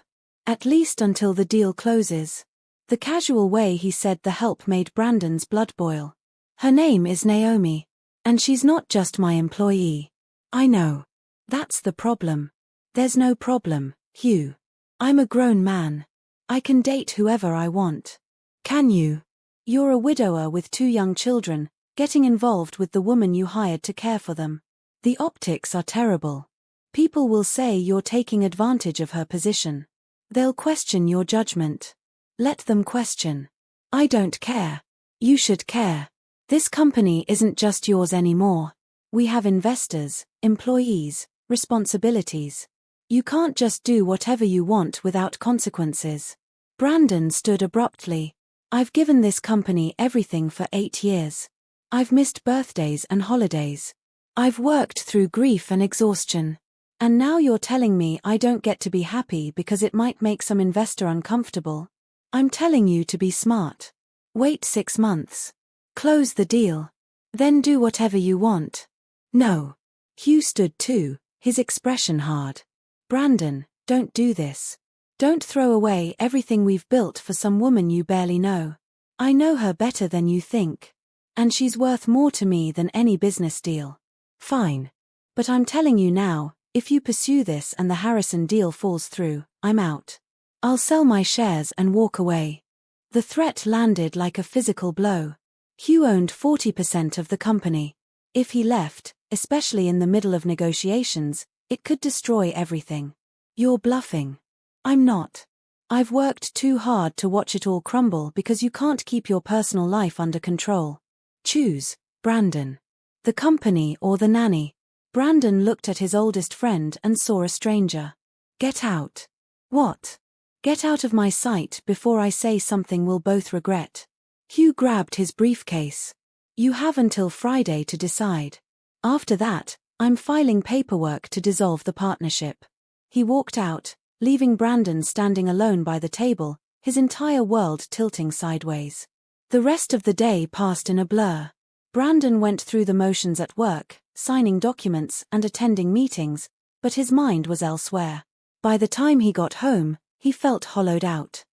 At least until the deal closes." The casual way he said the help made Brandon's blood boil. "Her name is Naomi. And she's not just my employee." "I know. That's the problem." "There's no problem, Hugh. I'm a grown man. I can date whoever I want." "Can you? You're a widower with 2 young children, getting involved with the woman you hired to care for them. The optics are terrible. People will say you're taking advantage of her position. They'll question your judgment. Let them question. I don't care. You should care. This company isn't just yours anymore. We have investors, employees, responsibilities. You can't just do whatever you want without consequences." Brandon stood abruptly. "I've given this company everything for 8 years. I've missed birthdays and holidays. I've worked through grief and exhaustion. And now you're telling me I don't get to be happy because it might make some investor uncomfortable? I'm telling you to be smart. Wait 6 months. Close the deal. Then do whatever you want." "No." Hugh stood too, his expression hard. "Brandon, don't do this. Don't throw away everything we've built for some woman you barely know. I know her better than you think. And she's worth more to me than any business deal." "Fine. But I'm telling you now, if you pursue this and the Harrison deal falls through, I'm out. I'll sell my shares and walk away." The threat landed like a physical blow. Hugh owned 40% of the company. If he left, especially in the middle of negotiations, it could destroy everything. "You're bluffing." "I'm not. I've worked too hard to watch it all crumble because you can't keep your personal life under control. Choose, Brandon. The company or the nanny." Brandon looked at his oldest friend and saw a stranger. "Get out." "What?" "Get out of my sight before I say something we'll both regret." Hugh grabbed his briefcase. "You have until Friday to decide. After that, I'm filing paperwork to dissolve the partnership." He walked out, leaving Brandon standing alone by the table, his entire world tilting sideways. The rest of the day passed in a blur. Brandon went through the motions at work, signing documents and attending meetings, but his mind was elsewhere. By the time he got home, he felt hollowed out.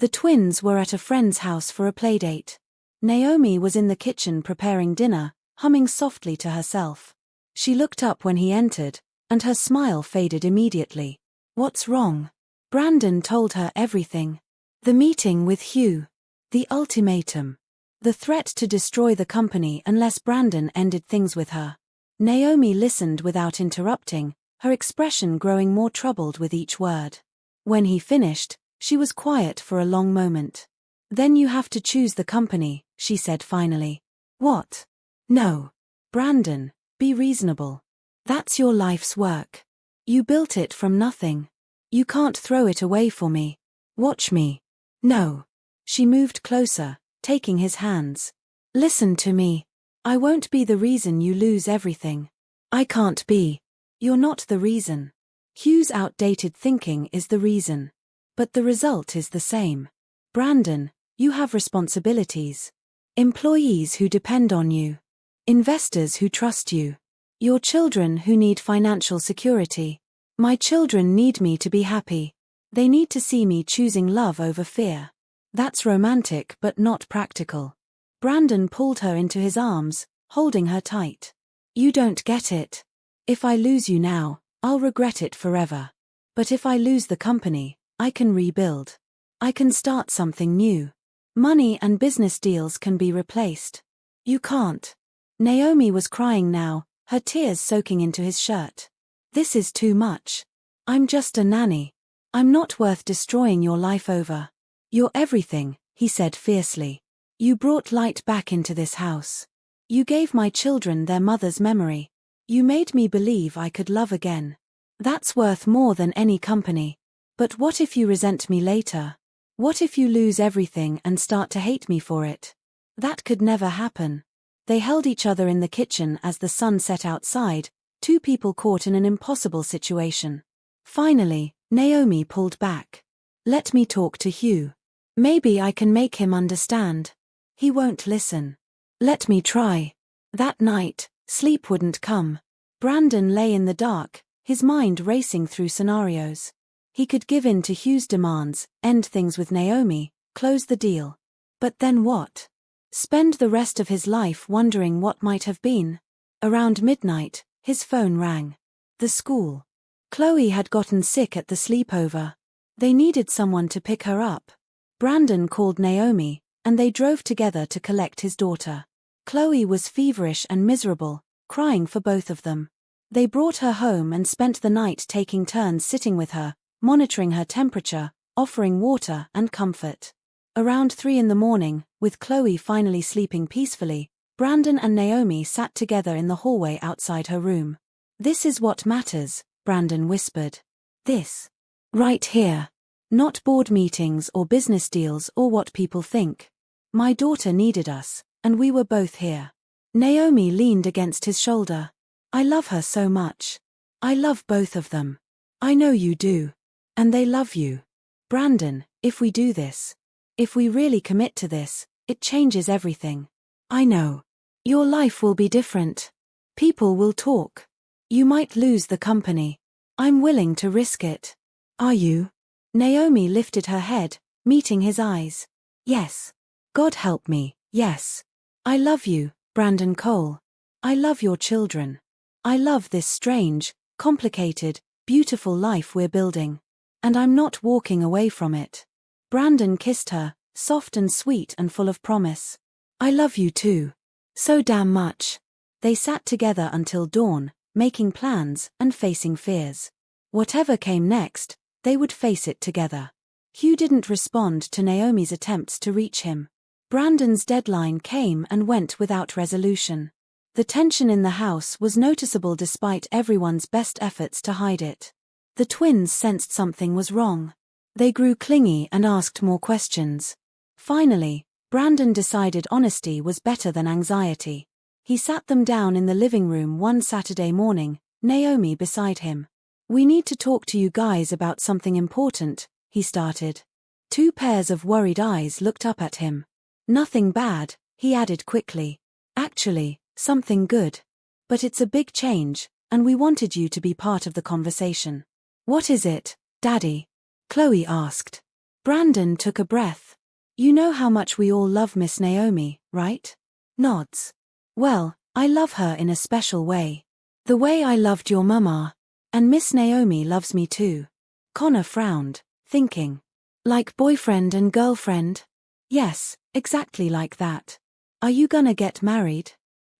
The twins were at a friend's house for a playdate. Naomi was in the kitchen preparing dinner, humming softly to herself. She looked up when he entered, and her smile faded immediately. "What's wrong?" Brandon told her everything. The meeting with Hugh. The ultimatum. The threat to destroy the company unless Brandon ended things with her. Naomi listened without interrupting, her expression growing more troubled with each word. When he finished, she was quiet for a long moment. "Then you have to choose the company," she said finally. "What?" "No. Brandon, be reasonable. That's your life's work. You built it from nothing. You can't throw it away for me. Watch me." "No." She moved closer, taking his hands. "Listen to me. I won't be the reason you lose everything. I can't be. You're not the reason. Hugh's outdated thinking is the reason. But the result is the same. Brandon, you have responsibilities. Employees who depend on you. Investors who trust you. Your children who need financial security. My children need me to be happy. They need to see me choosing love over fear. That's romantic but not practical." Brandon pulled her into his arms, holding her tight. "You don't get it. If I lose you now, I'll regret it forever. But if I lose the company, I can rebuild. I can start something new. Money and business deals can be replaced. You can't." Naomi was crying now, her tears soaking into his shirt. "This is too much. I'm just a nanny. I'm not worth destroying your life over. You're everything," he said fiercely. "You brought light back into this house. You gave my children their mother's memory. You made me believe I could love again. That's worth more than any company. But what if you resent me later? What if you lose everything and start to hate me for it? That could never happen." They held each other in the kitchen as the sun set outside, two people caught in an impossible situation. Finally, Naomi pulled back. "Let me talk to Hugh. Maybe I can make him understand." "He won't listen." "Let me try." That night, sleep wouldn't come. Brandon lay in the dark, his mind racing through scenarios. He could give in to Hugh's demands, end things with Naomi, close the deal. But then what? Spend the rest of his life wondering what might have been? Around midnight, his phone rang. The school. Chloe had gotten sick at the sleepover. They needed someone to pick her up. Brandon called Naomi, and they drove together to collect his daughter. Chloe was feverish and miserable, crying for both of them. They brought her home and spent the night taking turns sitting with her, monitoring her temperature, offering water and comfort. Around 3 a.m, with Chloe finally sleeping peacefully, Brandon and Naomi sat together in the hallway outside her room. "This is what matters," Brandon whispered. "This. Right here. Not board meetings or business deals or what people think. My daughter needed us, and we were both here." Naomi leaned against his shoulder. "I love her so much. I love both of them. I know you do. And they love you. Brandon, if we do this, if we really commit to this, it changes everything. I know. Your life will be different. People will talk. You might lose the company. I'm willing to risk it. Are you?" Naomi lifted her head, meeting his eyes. "Yes. God help me, yes. I love you, Brandon Cole. I love your children. I love this strange, complicated, beautiful life we're building. And I'm not walking away from it." Brandon kissed her, soft and sweet and full of promise. "I love you too. So damn much." They sat together until dawn, making plans and facing fears. Whatever came next, they would face it together. Hugh didn't respond to Naomi's attempts to reach him. Brandon's deadline came and went without resolution. The tension in the house was noticeable despite everyone's best efforts to hide it. The twins sensed something was wrong. They grew clingy and asked more questions. Finally, Brandon decided honesty was better than anxiety. He sat them down in the living room one Saturday morning, Naomi beside him. "We need to talk to you guys about something important," he started. Two pairs of worried eyes looked up at him. "Nothing bad," he added quickly. "Actually, something good. But it's a big change, and we wanted you to be part of the conversation." "What is it, Daddy?" Chloe asked. Brandon took a breath. You know how much we all love Miss Naomi, right? Nods. Well, I love her in a special way. The way I loved your mama. And Miss Naomi loves me too. Connor frowned, thinking. Like boyfriend and girlfriend? Yes, exactly like that. Are you gonna get married?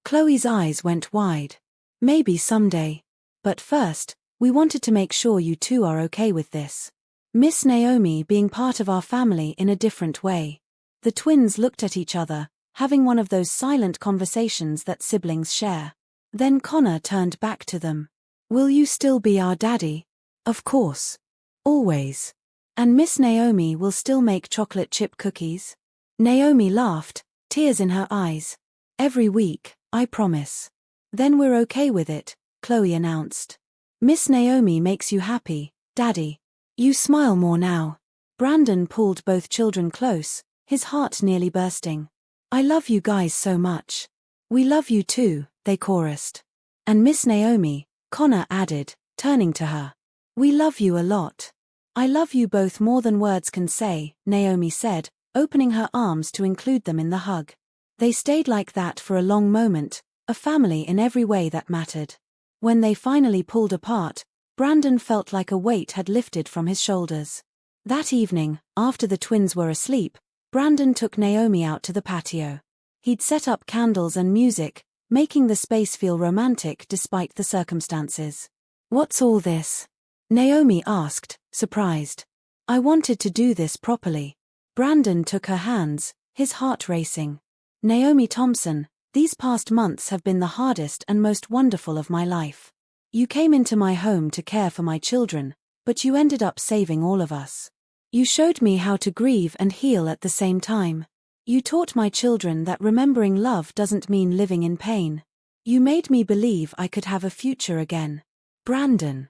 Chloe's eyes went wide. Maybe someday. But first, we wanted to make sure you two are okay with this. Miss Naomi being part of our family in a different way. The twins looked at each other, having one of those silent conversations that siblings share. Then Connor turned back to them. Will you still be our daddy? Of course. Always. And Miss Naomi will still make chocolate chip cookies? Naomi laughed, tears in her eyes. Every week, I promise. Then we're okay with it, Chloe announced. Miss Naomi makes you happy, Daddy. You smile more now. Brandon pulled both children close, his heart nearly bursting. I love you guys so much. We love you too, they chorused. And Miss Naomi, Connor added, turning to her. We love you a lot. I love you both more than words can say, Naomi said, opening her arms to include them in the hug. They stayed like that for a long moment, a family in every way that mattered. When they finally pulled apart, Brandon felt like a weight had lifted from his shoulders. That evening, after the twins were asleep, Brandon took Naomi out to the patio. He'd set up candles and music, making the space feel romantic despite the circumstances. What's all this? Naomi asked, surprised. I wanted to do this properly. Brandon took her hands, his heart racing. Naomi Thompson, these past months have been the hardest and most wonderful of my life. You came into my home to care for my children, but you ended up saving all of us. You showed me how to grieve and heal at the same time. You taught my children that remembering love doesn't mean living in pain. You made me believe I could have a future again. Brandon.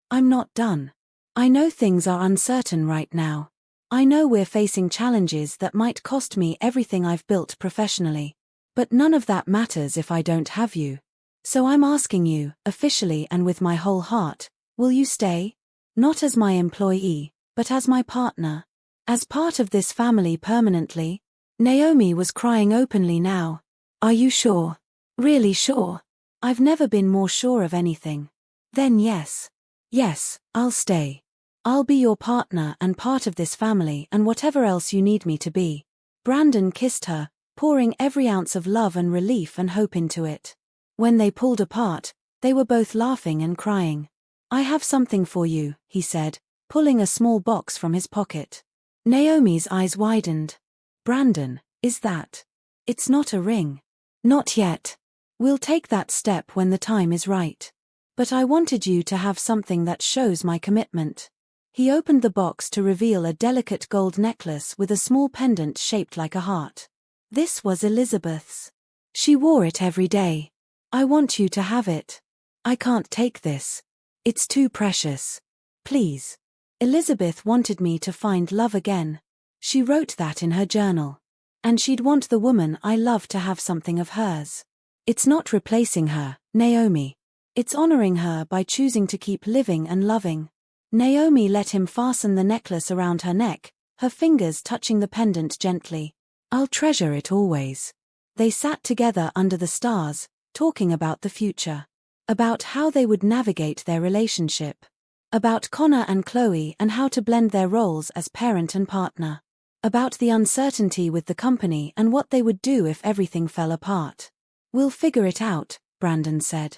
I'm not done. I know things are uncertain right now. I know we're facing challenges that might cost me everything I've built professionally. But none of that matters if I don't have you. So I'm asking you, officially and with my whole heart, will you stay? Not as my employee, but as my partner. As part of this family permanently? Naomi was crying openly now. Are you sure? Really sure? I've never been more sure of anything. Then yes. Yes, I'll stay. I'll be your partner and part of this family and whatever else you need me to be. Brandon kissed her, pouring every ounce of love and relief and hope into it. When they pulled apart, they were both laughing and crying. I have something for you, he said, pulling a small box from his pocket. Naomi's eyes widened. Brandon, is that? It's not a ring. Not yet. We'll take that step when the time is right. But I wanted you to have something that shows my commitment. He opened the box to reveal a delicate gold necklace with a small pendant shaped like a heart. This was Elizabeth's. She wore it every day. I want you to have it. I can't take this. It's too precious. Please. Elizabeth wanted me to find love again. She wrote that in her journal. And she'd want the woman I love to have something of hers. It's not replacing her, Naomi. It's honoring her by choosing to keep living and loving. Naomi let him fasten the necklace around her neck, her fingers touching the pendant gently. I'll treasure it always. They sat together under the stars, talking about the future. About how they would navigate their relationship. About Connor and Chloe and how to blend their roles as parent and partner. About the uncertainty with the company and what they would do if everything fell apart. We'll figure it out, Brandon said.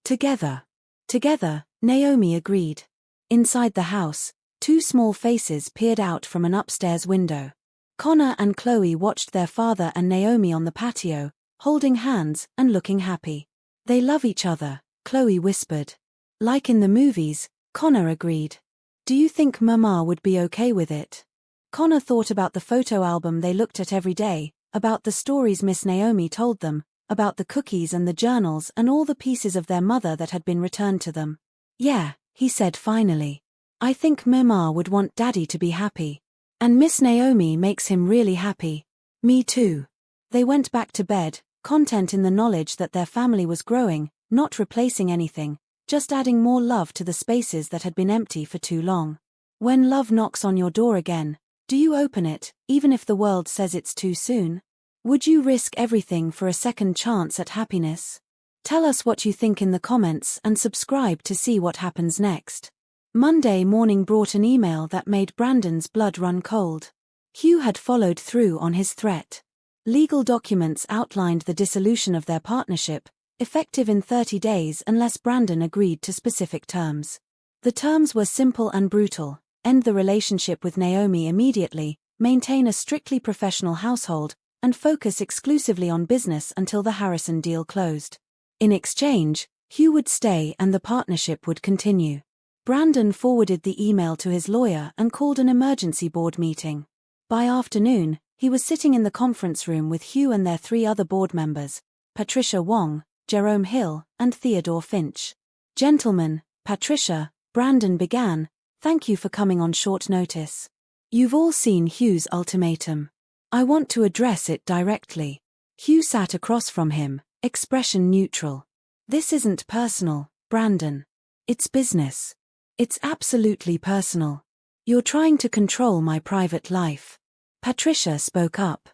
Together. Together, Naomi agreed. Inside the house, two small faces peered out from an upstairs window. Connor and Chloe watched their father and Naomi on the patio, holding hands and looking happy. They love each other, Chloe whispered. Like in the movies, Connor agreed. Do you think Mama would be okay with it? Connor thought about the photo album they looked at every day, about the stories Miss Naomi told them, about the cookies and the journals and all the pieces of their mother that had been returned to them. Yeah, he said finally. I think Mama would want Daddy to be happy. And Miss Naomi makes him really happy. Me too. They went back to bed, content in the knowledge that their family was growing, not replacing anything, just adding more love to the spaces that had been empty for too long. When love knocks on your door again, Do you open it, even if the world says it's too soon? Would you risk everything for a second chance at happiness? Tell us what you think in the comments and subscribe to see what happens next. Monday morning brought an email that made Brandon's blood run cold. Hugh had followed through on his threat. Legal documents outlined the dissolution of their partnership, effective in 30 days unless Brandon agreed to specific terms. The terms were simple and brutal: end the relationship with Naomi immediately, maintain a strictly professional household, and focus exclusively on business until the Harrison deal closed. In exchange, Hugh would stay and the partnership would continue. Brandon forwarded the email to his lawyer and called an emergency board meeting. By afternoon, he was sitting in the conference room with Hugh and their 3 other board members, Patricia Wong, Jerome Hill, and Theodore Finch. "Gentlemen, Patricia," Brandon began, "thank you for coming on short notice. You've all seen Hugh's ultimatum. I want to address it directly." Hugh sat across from him, expression neutral. "This isn't personal, Brandon. It's business. It's absolutely personal. You're trying to control my private life." Patricia spoke up.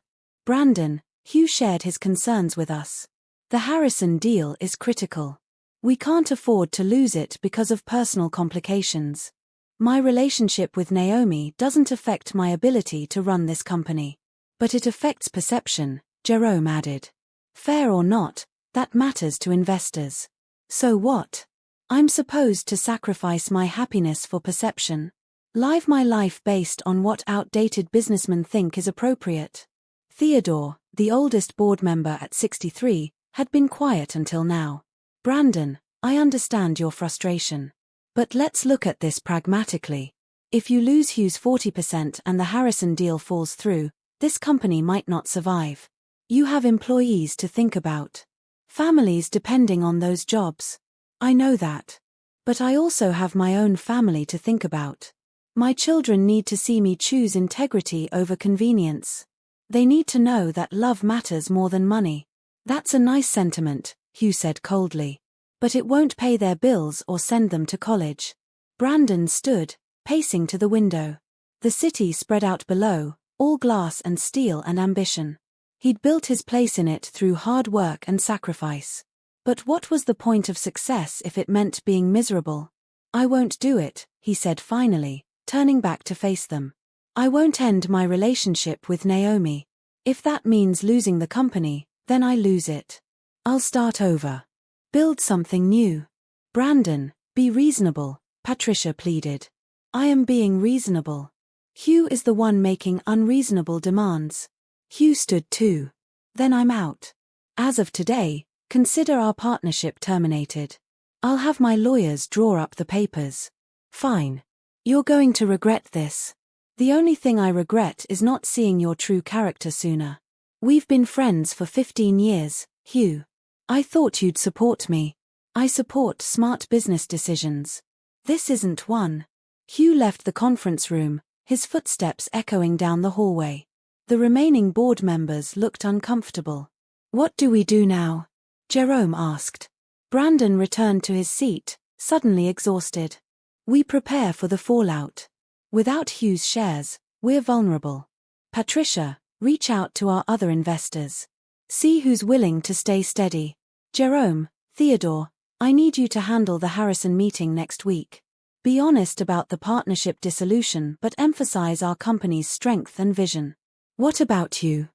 "Brandon, Hugh shared his concerns with us. The Harrison deal is critical. We can't afford to lose it because of personal complications. My relationship with Naomi doesn't affect my ability to run this company. But it affects perception," Jerome added. "Fair or not, that matters to investors. So what? I'm supposed to sacrifice my happiness for perception? Live my life based on what outdated businessmen think is appropriate?" Theodore, the oldest board member at 63, had been quiet until now. "Brandon, I understand your frustration. But let's look at this pragmatically. If you lose Hugh's 40% and the Harrison deal falls through, this company might not survive. You have employees to think about. Families depending on those jobs. I know that. But I also have my own family to think about. My children need to see me choose integrity over convenience. They need to know that love matters more than money." "That's a nice sentiment," Hugh said coldly. "But it won't pay their bills or send them to college." Brandon stood, pacing to the window. The city spread out below, all glass and steel and ambition. He'd built his place in it through hard work and sacrifice. But what was the point of success if it meant being miserable? "I won't do it," he said finally, turning back to face them. "I won't end my relationship with Naomi. If that means losing the company, then I lose it. I'll start over. Build something new." "Brandon, be reasonable," Patricia pleaded. "I am being reasonable. Hugh is the one making unreasonable demands." Hugh stood too. "Then I'm out. As of today, consider our partnership terminated. I'll have my lawyers draw up the papers." "Fine. You're going to regret this." "The only thing I regret is not seeing your true character sooner. We've been friends for 15 years, Hugh. I thought you'd support me. I support smart business decisions. This isn't one." Hugh left the conference room, his footsteps echoing down the hallway. The remaining board members looked uncomfortable. "What do we do now?" Jerome asked. Brandon returned to his seat, suddenly exhausted. "We prepare for the fallout. Without Hugh's shares, we're vulnerable. Patricia, reach out to our other investors. See who's willing to stay steady. Jerome, Theodore, I need you to handle the Harrison meeting next week. Be honest about the partnership dissolution but emphasize our company's strength and vision." "What about you?"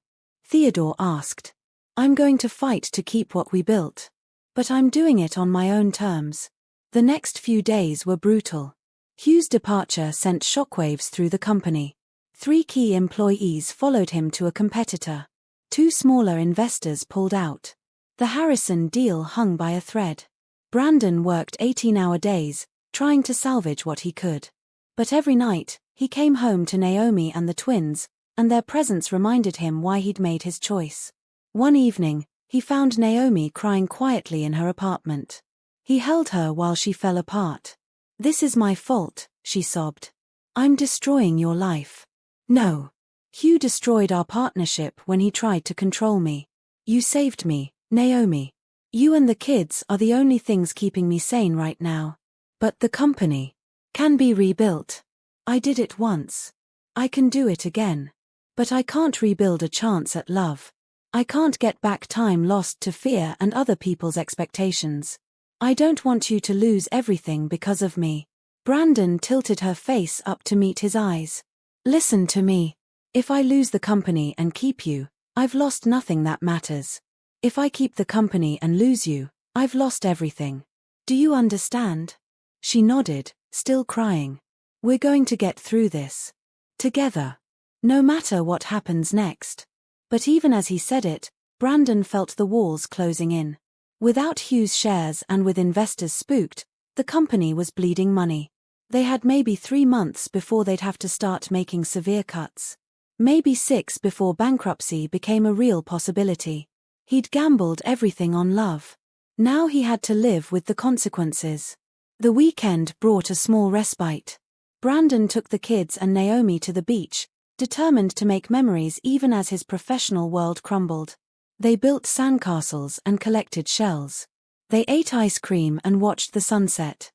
Theodore asked. "I'm going to fight to keep what we built. But I'm doing it on my own terms." The next few days were brutal. Hugh's departure sent shockwaves through the company. 3 key employees followed him to a competitor. 2 smaller investors pulled out. The Harrison deal hung by a thread. Brandon worked 18-hour days, trying to salvage what he could. But every night, he came home to Naomi and the twins, and their presence reminded him why he'd made his choice. One evening, he found Naomi crying quietly in her apartment. He held her while she fell apart. "This is my fault," she sobbed. "I'm destroying your life." "No. Hugh destroyed our partnership when he tried to control me. You saved me, Naomi. You and the kids are the only things keeping me sane right now. But the company can be rebuilt. I did it once. I can do it again. But I can't rebuild a chance at love. I can't get back time lost to fear and other people's expectations. I don't want you to lose everything because of me. Brandon tilted her face up to meet his eyes. Listen to me. If I lose the company and keep you, I've lost nothing that matters. If I keep the company and lose you, I've lost everything. Do you understand? She nodded, still crying. We're going to get through this. Together. No matter what happens next. But even as he said it, Brandon felt the walls closing in. Without Hugh's shares and with investors spooked, the company was bleeding money. They had maybe 3 months before they'd have to start making severe cuts. Maybe 6 before bankruptcy became a real possibility. He'd gambled everything on love. Now he had to live with the consequences. The weekend brought a small respite. Brandon took the kids and Naomi to the beach, determined to make memories even as his professional world crumbled. They built sandcastles and collected shells. They ate ice cream and watched the sunset.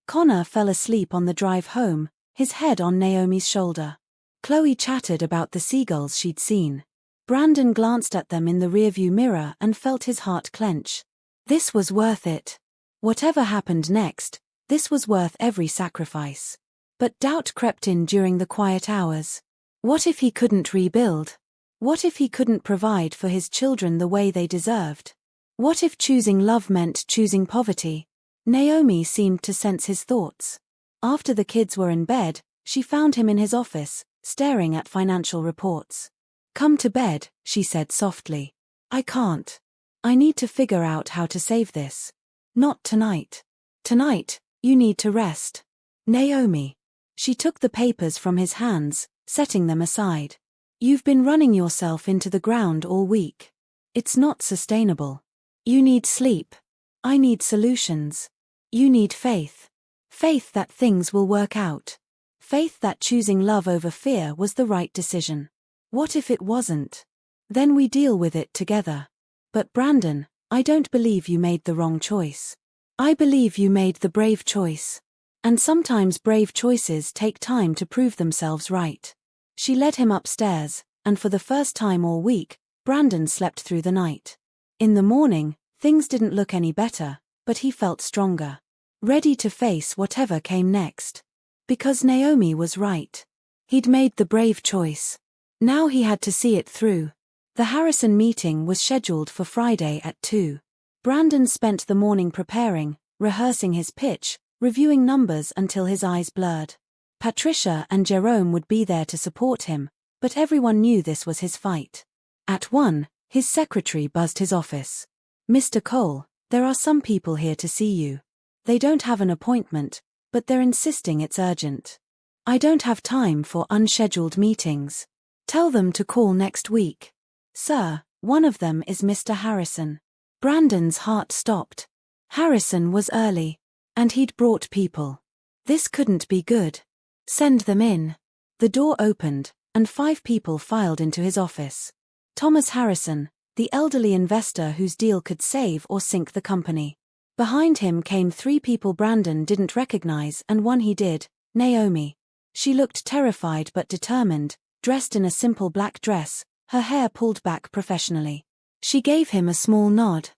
Connor fell asleep on the drive home, his head on Naomi's shoulder. Chloe chattered about the seagulls she'd seen. Brandon glanced at them in the rearview mirror and felt his heart clench. This was worth it. Whatever happened next, this was worth every sacrifice. But doubt crept in during the quiet hours. What if he couldn't rebuild? What if he couldn't provide for his children the way they deserved? What if choosing love meant choosing poverty? Naomi seemed to sense his thoughts. After the kids were in bed, she found him in his office, staring at financial reports. Come to bed, she said softly. I can't. I need to figure out how to save this. Not tonight. Tonight, you need to rest. Naomi. She took the papers from his hands, setting them aside. You've been running yourself into the ground all week. It's not sustainable. You need sleep. I need solutions. You need faith. Faith that things will work out. Faith that choosing love over fear was the right decision. What if it wasn't? Then we deal with it together. But Brandon, I don't believe you made the wrong choice. I believe you made the brave choice. And sometimes brave choices take time to prove themselves right. She led him upstairs, and for the first time all week, Brandon slept through the night. In the morning, things didn't look any better, but he felt stronger. Ready to face whatever came next. Because Naomi was right. He'd made the brave choice. Now he had to see it through. The Harrison meeting was scheduled for Friday at 2. Brandon spent the morning preparing, rehearsing his pitch, reviewing numbers until his eyes blurred. Patricia and Jerome would be there to support him, but everyone knew this was his fight. At 1, his secretary buzzed his office. Mr. Cole, there are some people here to see you. They don't have an appointment, but they're insisting it's urgent. I don't have time for unscheduled meetings. Tell them to call next week. Sir, one of them is Mr. Harrison. Brandon's heart stopped. Harrison was early. And he'd brought people. This couldn't be good. Send them in. The door opened, and 5 people filed into his office. Thomas Harrison, the elderly investor whose deal could save or sink the company. Behind him came 3 people Brandon didn't recognize and one he did, Naomi. She looked terrified but determined, dressed in a simple black dress, her hair pulled back professionally. She gave him a small nod.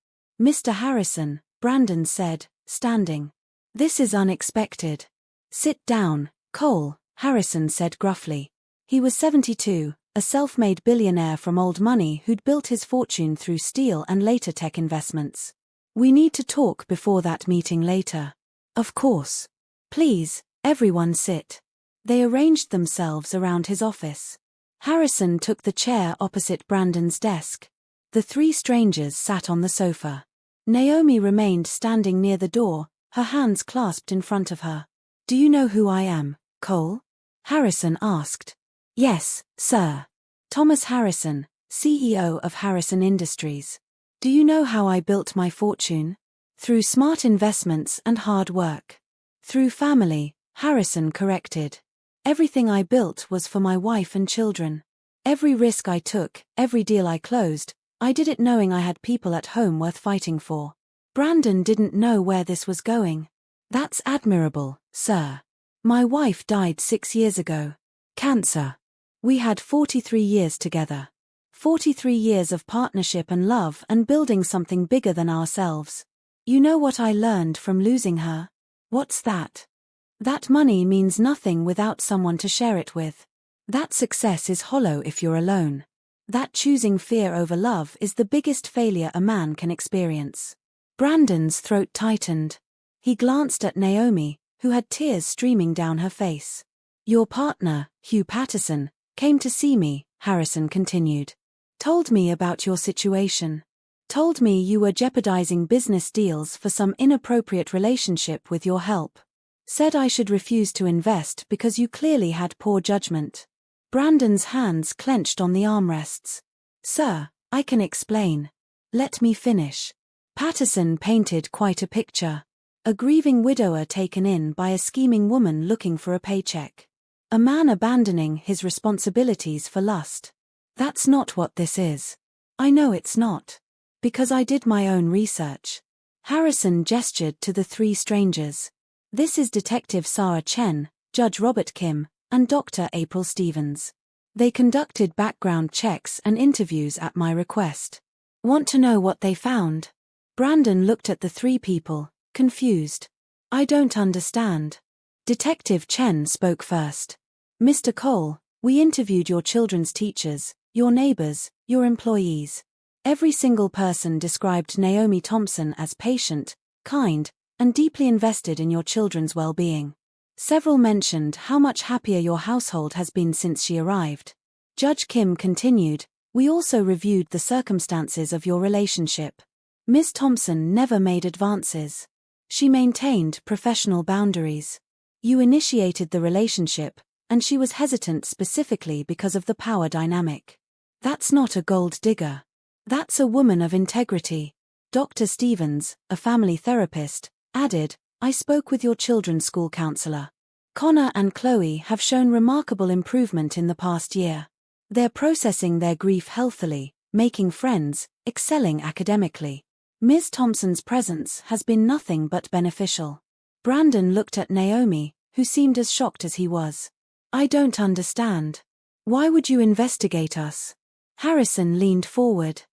Mr. Harrison, Brandon said, standing. This is unexpected. Sit down, Cole, Harrison said gruffly. He was 72, a self-made billionaire from old money who'd built his fortune through steel and later tech investments. We need to talk before that meeting later. Of course. Please, everyone sit. They arranged themselves around his office. Harrison took the chair opposite Brandon's desk. The 3 strangers sat on the sofa. Naomi remained standing near the door, her hands clasped in front of her. Do you know who I am, Cole? Harrison asked. Yes, sir. Thomas Harrison, CEO of Harrison Industries. Do you know how I built my fortune? Through smart investments and hard work. Through family, Harrison corrected. Everything I built was for my wife and children. Every risk I took, every deal I closed, I did it knowing I had people at home worth fighting for. Brandon didn't know where this was going. That's admirable, sir. My wife died 6 years ago. Cancer. We had 43 years together. 43 years of partnership and love and building something bigger than ourselves. You know what I learned from losing her? What's that? That money means nothing without someone to share it with. That success is hollow if you're alone. That choosing fear over love is the biggest failure a man can experience. Brandon's throat tightened. He glanced at Naomi, who had tears streaming down her face. Your partner, Hugh Patterson, came to see me, Harrison continued. Told me about your situation. Told me you were jeopardizing business deals for some inappropriate relationship with your help. Said I should refuse to invest because you clearly had poor judgment. Brandon's hands clenched on the armrests. Sir, I can explain. Let me finish. Patterson painted quite a picture. A grieving widower taken in by a scheming woman looking for a paycheck. A man abandoning his responsibilities for lust. That's not what this is. I know it's not. Because I did my own research. Harrison gestured to the three strangers. This is Detective Sarah Chen, Judge Robert Kim, and Dr. April Stevens. They conducted background checks and interviews at my request. Want to know what they found? Brandon looked at the three people, confused. I don't understand. Detective Chen spoke first. Mr. Cole, we interviewed your children's teachers, your neighbors, your employees. Every single person described Naomi Thompson as patient, kind, and deeply invested in your children's well-being. Several mentioned how much happier your household has been since she arrived. Judge Kim continued, we also reviewed the circumstances of your relationship. Ms. Thompson never made advances. She maintained professional boundaries. You initiated the relationship, and she was hesitant specifically because of the power dynamic. That's not a gold digger. That's a woman of integrity. Dr. Stevens, a family therapist, added, I spoke with your children's school counselor. Connor and Chloe have shown remarkable improvement in the past year. They're processing their grief healthily, making friends, excelling academically. Ms. Thompson's presence has been nothing but beneficial. Brandon looked at Naomi, who seemed as shocked as he was. I don't understand. Why would you investigate us? Harrison leaned forward.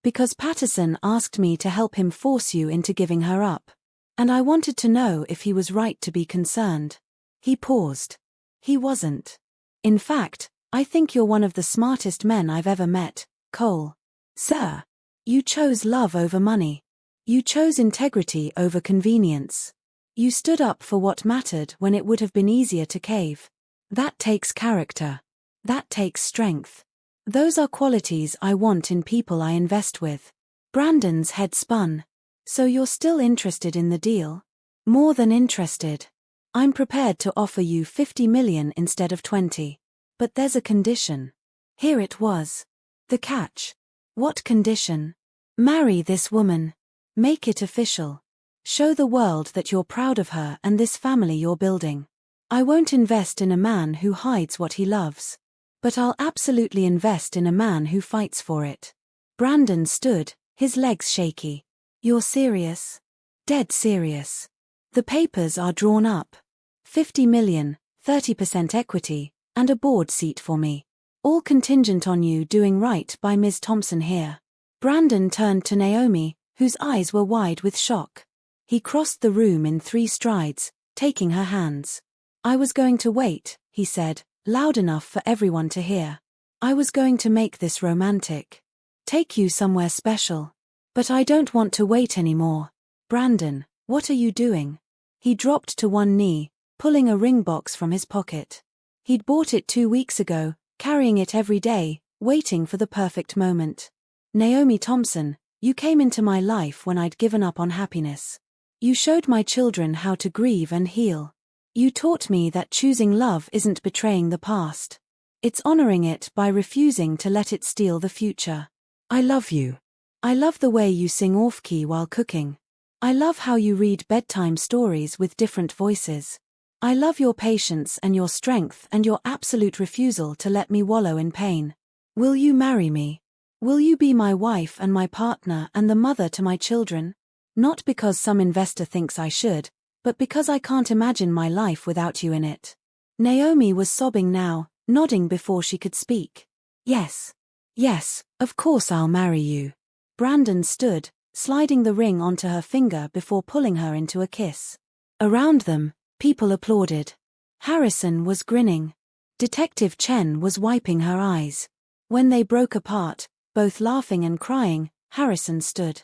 Because Patterson asked me to help him force you into giving her up. And I wanted to know if he was right to be concerned. He paused. He wasn't. In fact, I think you're one of the smartest men I've ever met, Cole. Sir. You chose love over money. You chose integrity over convenience. You stood up for what mattered when it would have been easier to cave. That takes character. That takes strength. Those are qualities I want in people I invest with. Brandon's head spun. So you're still interested in the deal? More than interested. I'm prepared to offer you 50 million instead of 20. But there's a condition. Here it was. The catch. What condition? Marry this woman. Make it official. Show the world that you're proud of her and this family you're building. I won't invest in a man who hides what he loves. But I'll absolutely invest in a man who fights for it. Brandon stood, his legs shaky. You're serious? Dead serious. The papers are drawn up. 50 million, 30% equity, and a board seat for me. All contingent on you doing right by Ms. Thompson here. Brandon turned to Naomi, whose eyes were wide with shock. He crossed the room in 3 strides, taking her hands. I was going to wait, he said, loud enough for everyone to hear. I was going to make this romantic. Take you somewhere special. But I don't want to wait anymore. Brandon, what are you doing? He dropped to one knee, pulling a ring box from his pocket. He'd bought it 2 weeks ago, carrying it every day, waiting for the perfect moment. Naomi Thompson, you came into my life when I'd given up on happiness. You showed my children how to grieve and heal. You taught me that choosing love isn't betraying the past. It's honoring it by refusing to let it steal the future. I love you. I love the way you sing off-key while cooking. I love how you read bedtime stories with different voices. I love your patience and your strength and your absolute refusal to let me wallow in pain. Will you marry me? Will you be my wife and my partner and the mother to my children? Not because some investor thinks I should, but because I can't imagine my life without you in it. Naomi was sobbing now, nodding before she could speak. Yes. Yes, of course I'll marry you. Brandon stood, sliding the ring onto her finger before pulling her into a kiss. Around them, people applauded. Harrison was grinning. Detective Chen was wiping her eyes. When they broke apart, both laughing and crying, Harrison stood.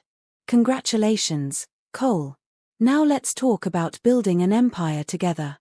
Congratulations, Cole. Now let's talk about building an empire together.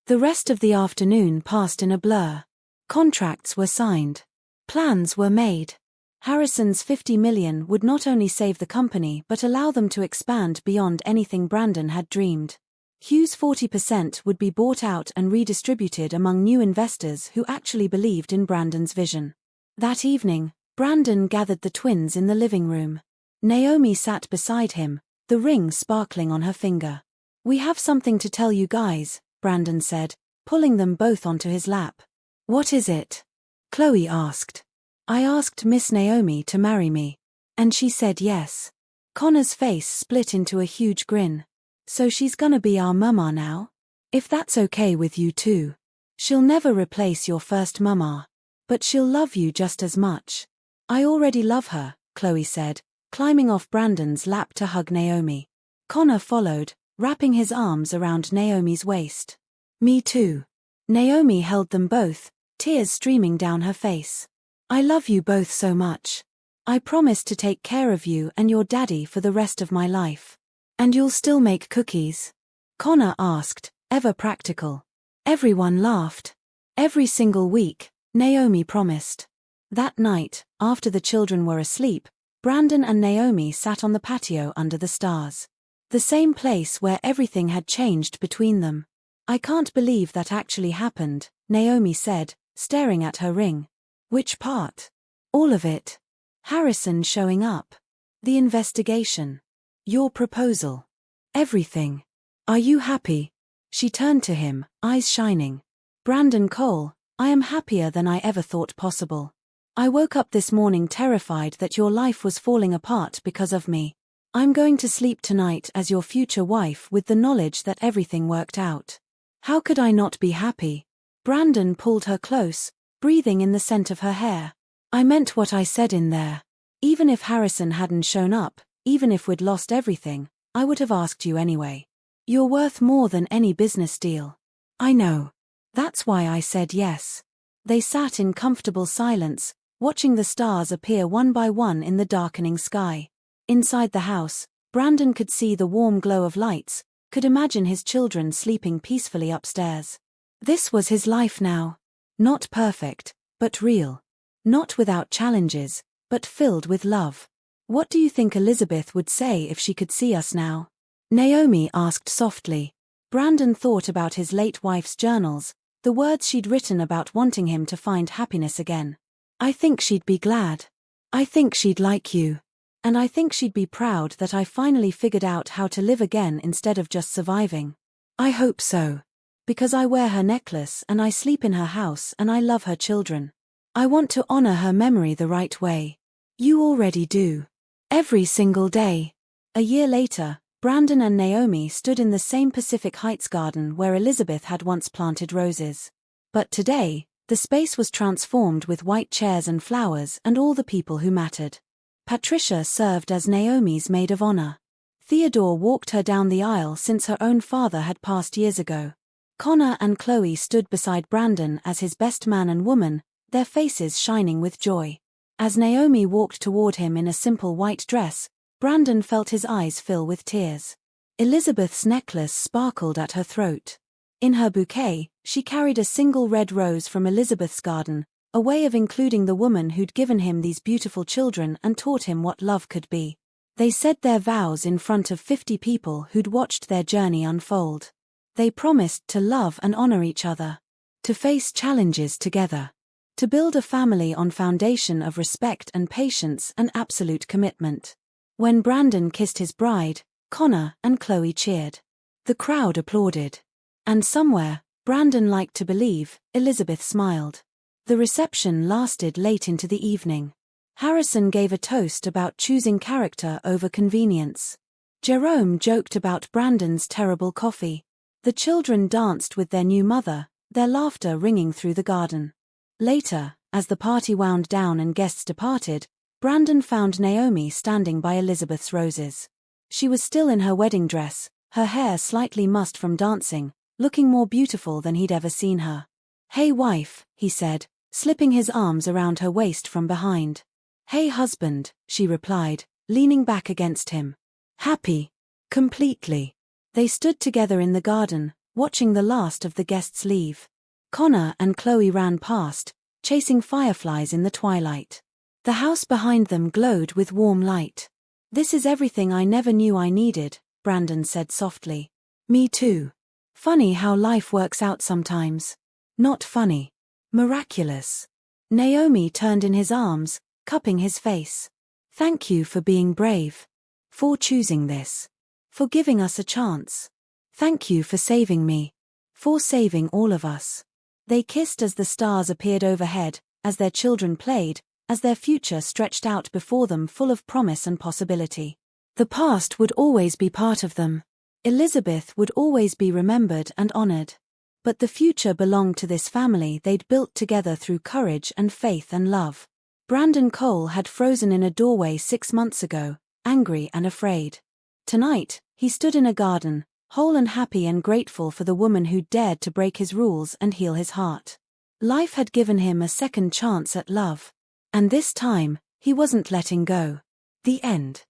The rest of the afternoon passed in a blur. Contracts were signed. Plans were made. Harrison's $50 million would not only save the company but allow them to expand beyond anything Brandon had dreamed. Hugh's 40% would be bought out and redistributed among new investors who actually believed in Brandon's vision. That evening, Brandon gathered the twins in the living room. Naomi sat beside him, the ring sparkling on her finger. "We have something to tell you guys," Brandon said, pulling them both onto his lap. "What is it?" Chloe asked. "I asked Miss Naomi to marry me. And she said yes." Connor's face split into a huge grin. "So she's gonna be our mama now? If that's okay with you too. She'll never replace your first mama. But she'll love you just as much." "I already love her," Chloe said, climbing off Brandon's lap to hug Naomi. Connor followed, wrapping his arms around Naomi's waist. "Me too." Naomi held them both, tears streaming down her face. "I love you both so much. I promise to take care of you and your daddy for the rest of my life. And you'll still make cookies?" Connor asked, ever practical. Everyone laughed. "Every single week," Naomi promised. That night, after the children were asleep, Brandon and Naomi sat on the patio under the stars. The same place where everything had changed between them. "I can't believe that actually happened," Naomi said, staring at her ring. "Which part?" "All of it. Harrison showing up. The investigation. Your proposal. Everything. Are you happy?" She turned to him, eyes shining. "Brandon Cole, I am happier than I ever thought possible. I woke up this morning terrified that your life was falling apart because of me. I'm going to sleep tonight as your future wife with the knowledge that everything worked out. How could I not be happy?" Brandon pulled her close, breathing in the scent of her hair. "I meant what I said in there. Even if Harrison hadn't shown up, even if we'd lost everything, I would have asked you anyway. You're worth more than any business deal." "I know. That's why I said yes." They sat in comfortable silence, watching the stars appear one by one in the darkening sky. Inside the house, Brandon could see the warm glow of lights, could imagine his children sleeping peacefully upstairs. This was his life now. Not perfect, but real. Not without challenges, but filled with love. "What do you think Elizabeth would say if she could see us now?" Naomi asked softly. Brandon thought about his late wife's journals, the words she'd written about wanting him to find happiness again. "I think she'd be glad. I think she'd like you. And I think she'd be proud that I finally figured out how to live again instead of just surviving. I hope so. Because I wear her necklace and I sleep in her house and I love her children. I want to honor her memory the right way. You already do. Every single day." A year later, Brandon and Naomi stood in the same Pacific Heights garden where Elizabeth had once planted roses. But today, the space was transformed with white chairs and flowers and all the people who mattered. Patricia served as Naomi's maid of honor. Theodore walked her down the aisle since her own father had passed years ago. Connor and Chloe stood beside Brandon as his best man and woman, their faces shining with joy. As Naomi walked toward him in a simple white dress, Brandon felt his eyes fill with tears. Elizabeth's necklace sparkled at her throat. In her bouquet, she carried a single red rose from Elizabeth's garden, a way of including the woman who'd given him these beautiful children and taught him what love could be. They said their vows in front of 50 people who'd watched their journey unfold. They promised to love and honor each other, to face challenges together, to build a family on foundation of respect and patience and absolute commitment. When Brandon kissed his bride, Connor and Chloe cheered. The crowd applauded. And somewhere, Brandon liked to believe, Elizabeth smiled. The reception lasted late into the evening. Harrison gave a toast about choosing character over convenience. Jerome joked about Brandon's terrible coffee. The children danced with their new mother, their laughter ringing through the garden. Later, as the party wound down and guests departed, Brandon found Naomi standing by Elizabeth's roses. She was still in her wedding dress, her hair slightly mussed from dancing, looking more beautiful than he'd ever seen her. "Hey wife," he said, slipping his arms around her waist from behind. "Hey husband," she replied, leaning back against him. Happy. Completely. They stood together in the garden, watching the last of the guests leave. Connor and Chloe ran past, chasing fireflies in the twilight. The house behind them glowed with warm light. "This is everything I never knew I needed," Brandon said softly. "Me too. Funny how life works out sometimes. Not funny. Miraculous." Naomi turned in his arms, cupping his face. "Thank you for being brave. For choosing this. For giving us a chance. Thank you for saving me. For saving all of us." They kissed as the stars appeared overhead, as their children played, as their future stretched out before them full of promise and possibility. The past would always be part of them. Elizabeth would always be remembered and honored. But the future belonged to this family they'd built together through courage and faith and love. Brandon Cole had frozen in a doorway 6 months ago, angry and afraid. Tonight, he stood in a garden, whole and happy and grateful for the woman who dared to break his rules and heal his heart. Life had given him a second chance at love. And this time, he wasn't letting go. The end.